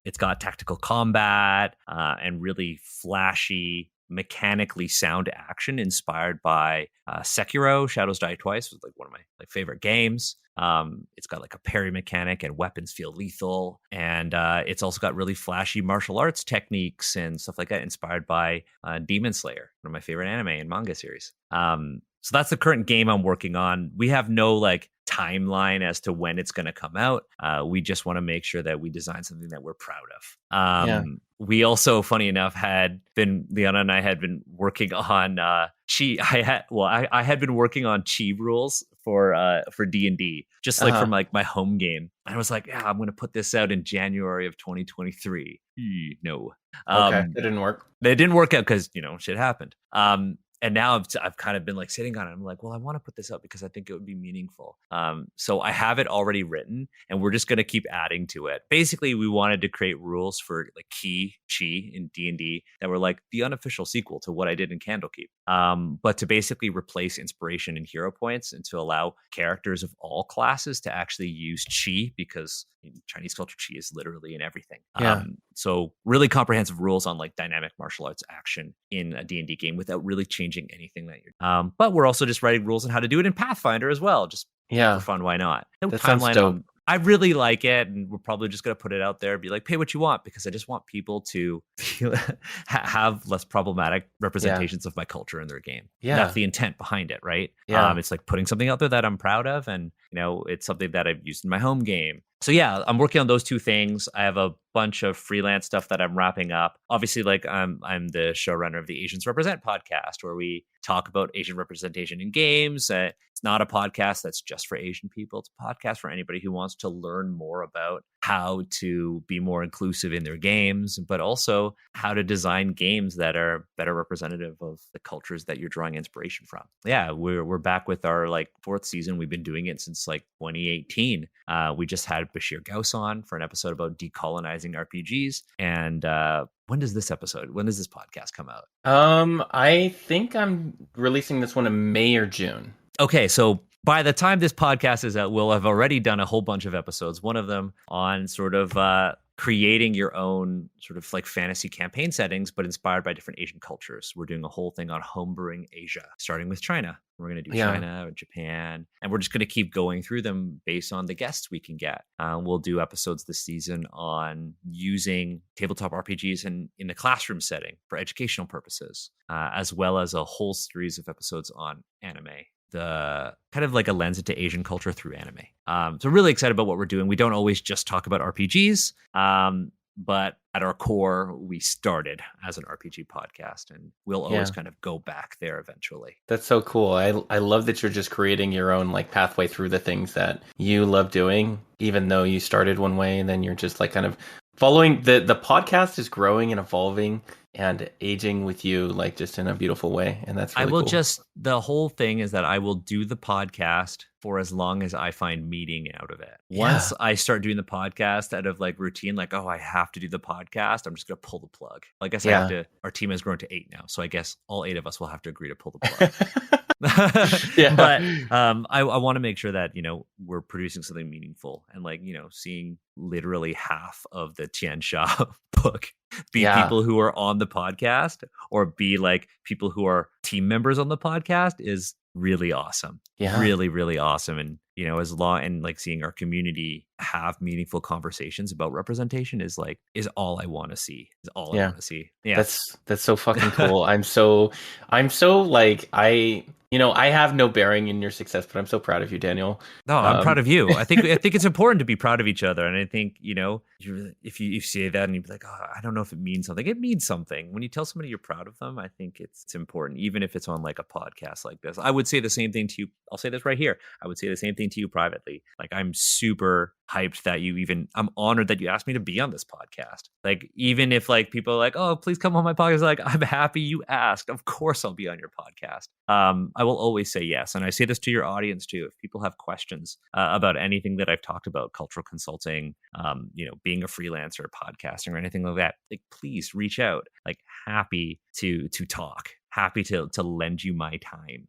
It's got tactical combat and really flashy, mechanically sound action inspired by Sekiro. Shadows Die Twice was like one of my favorite games. It's got like a parry mechanic and weapons feel lethal. And it's also got really flashy martial arts techniques and stuff like that, inspired by Demon Slayer, one of my favorite anime and manga series. So that's the current game I'm working on. We have no like timeline as to when it's going to come out. We just want to make sure that we design something that we're proud of. Yeah. We also, funny enough, Leona and I had been working on chi. I had been working on chi rules for D&D, just like from like my home game. And I was like, yeah, I'm going to put this out in January of 2023. No. Okay. It didn't work. It didn't work out because, shit happened. And now I've kind of been like sitting on it. I'm like, well, I want to put this up because I think it would be meaningful. So I have it already written, and we're just going to keep adding to it. Basically, we wanted to create rules for like chi in D&D that were like the unofficial sequel to what I did in Candlekeep. But to basically replace inspiration and hero points, and to allow characters of all classes to actually use chi, because in Chinese culture, chi is literally in everything. Yeah. So really comprehensive rules on like dynamic martial arts action in a D&D game without really changing anything that you're. But we're also just writing rules on how to do it in Pathfinder as well, just for fun. Why not? No that sounds timeline dope. I really like it, and we're probably just going to put it out there and be like, pay what you want, because I just want people to have less problematic representations of my culture in their game. Yeah. That's the intent behind it, right? Yeah. It's like putting something out there that I'm proud of, and it's something that I've used in my home game. So yeah, I'm working on those two things. I have a bunch of freelance stuff that I'm wrapping up. Obviously, like I'm the showrunner of the Asians Represent podcast, where we talk about Asian representation in games. It's not a podcast that's just for Asian people. It's a podcast for anybody who wants to learn more about how to be more inclusive in their games, but also how to design games that are better representative of the cultures that you're drawing inspiration from. Yeah, we're back with our like fourth season. We've been doing it since like 2018. We just had Bashir Gauss on for an episode about decolonizing RPGs. And when does this podcast come out? I think I'm releasing this one in May or June. Okay, so by the time this podcast is out, we'll have already done a whole bunch of episodes. One of them on sort of creating your own sort of like fantasy campaign settings, but inspired by different Asian cultures. We're doing a whole thing on homebrewing Asia, starting with China. We're going to do China, Japan, and we're just going to keep going through them based on the guests we can get. We'll do episodes this season on using tabletop RPGs in a classroom setting for educational purposes, as well as a whole series of episodes on anime. The kind of like a lens into Asian culture through anime. So really excited about what we're doing. We don't always just talk about RPGs, but at our core, we started as an RPG podcast, and we'll always kind of go back there eventually. That's so cool. I love that you're just creating your own like pathway through the things that you love doing, even though you started one way, and then you're just like kind of following the podcast is growing and evolving and aging with you, like just in a beautiful way. And that's really cool. The whole thing is that I will do the podcast for as long as I find meaning out of it. Once I start doing the podcast out of like routine, like, oh, I have to do the podcast, I'm just going to pull the plug. I guess I have to, our team has grown to 8 now. So I guess all 8 of us will have to agree to pull the plug. But I want to make sure that, we're producing something meaningful, and like, seeing literally half of the Tian Sha book be people who are on the podcast, or be like people who are team members on the podcast, is really awesome. Really, really awesome. And, and like seeing our community have meaningful conversations about representation is all I want to see. I want to see. Yeah. That's so fucking cool. I'm so like, I have no bearing in your success, but I'm so proud of you, Daniel. No, I'm proud of you. I think it's important to be proud of each other. And I think, if you say that and you be like, oh, I don't know if it means something. It means something. When you tell somebody you're proud of them, I think it's important, even if it's on like a podcast like this. I would say the same thing to you. I'll say this right here. I would say the same thing to you privately. Like, I'm super hyped that I'm honored that you asked me to be on this podcast. Like, even if like people are like, oh, please come on my podcast, like, I'm happy you asked. Of course I'll be on your podcast. I will always say yes. And I say this to your audience too. If people have questions about anything that I've talked about, cultural consulting, being a freelancer, podcasting, or anything like that, like, please reach out. Like, happy to talk, happy to lend you my time.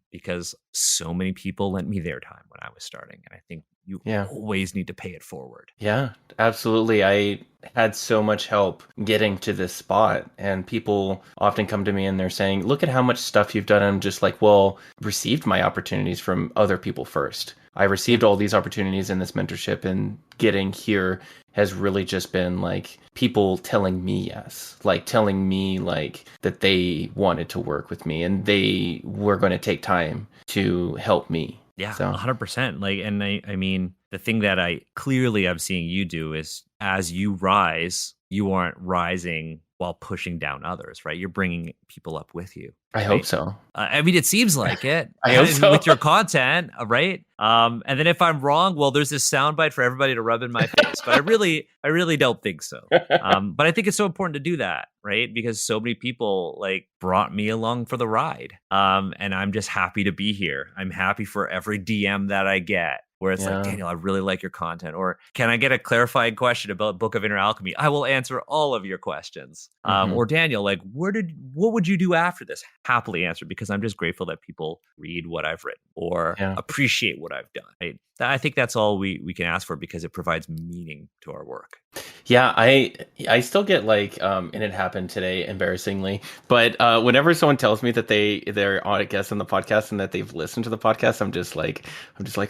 Because so many people lent me their time when I was starting. And I think you always need to pay it forward. Yeah, absolutely. I had so much help getting to this spot, and people often come to me and they're saying, look at how much stuff you've done. And I'm just like, well, received my opportunities from other people first. I received all these opportunities in this mentorship, and getting here has really just been like people telling me yes, like telling me like that they wanted to work with me and they were going to take time to help me. Yeah, So 100%. Like, and I mean, the thing that I'm seeing you do is as you rise, you aren't rising while pushing down others, right? You're bringing people up with you. I hope Right. so. I mean, it seems like it. I hope And so. with your content, right? And then if I'm wrong, well, there's this soundbite for everybody to rub in my face. But I really don't think so. But I think it's so important to do that, right? Because so many people like brought me along for the ride. And I'm just happy to be here. I'm happy for every DM that I get, where it's like, Daniel, I really like your content. Or can I get a clarifying question about Book of Inner Alchemy? I will answer all of your questions. Or Daniel, like, what would you do after this? Happily answer, because I'm just grateful that people read what I've written or appreciate what I've done. Right? I think that's all we can ask for, because it provides meaning to our work. Yeah, I still get like and it happened today, embarrassingly, but whenever someone tells me that they're on a guest on the podcast and that they've listened to the podcast, I'm just like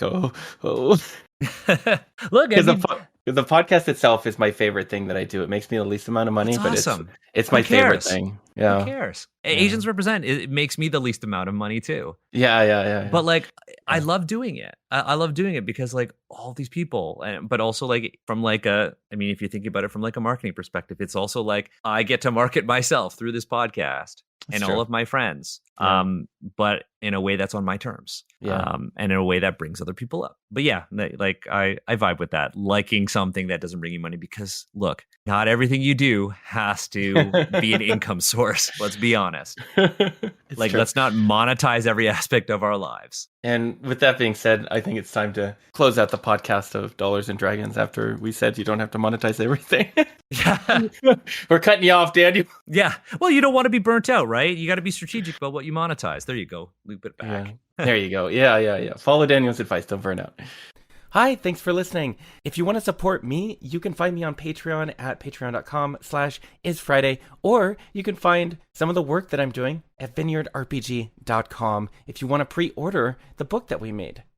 oh. Look, I mean, the podcast itself is my favorite thing that I do. It makes me the least amount of money, but awesome. It's my favorite thing. Yeah. Who cares? Asians represent. It makes me the least amount of money too. Yeah. But like, I love doing it. I love doing it because like all these people, but also like from like I mean, if you think about it from like a marketing perspective, it's also like I get to market myself through this podcast and all of my friends, but in a way that's on my terms, and in a way that brings other people up. But yeah, like I vibe with that, liking something that doesn't bring you money, because look, not everything you do has to be an income source. Let's be honest. Like, let's not monetize every aspect of our lives. And with that being said, I think it's time to close out the podcast of Dollars and Dragons after we said you don't have to monetize everything. Yeah. We're cutting you off, Daniel. Yeah. Well, you don't want to be burnt out, right? You got to be strategic about what you monetize. There you go. Loop it back. Yeah. There you go. Yeah. Follow Daniel's advice. Don't burn out. Hi, thanks for listening. If you want to support me, you can find me on Patreon at patreon.com/isfriday, or you can find some of the work that I'm doing at vineyardrpg.com if you want to pre-order the book that we made.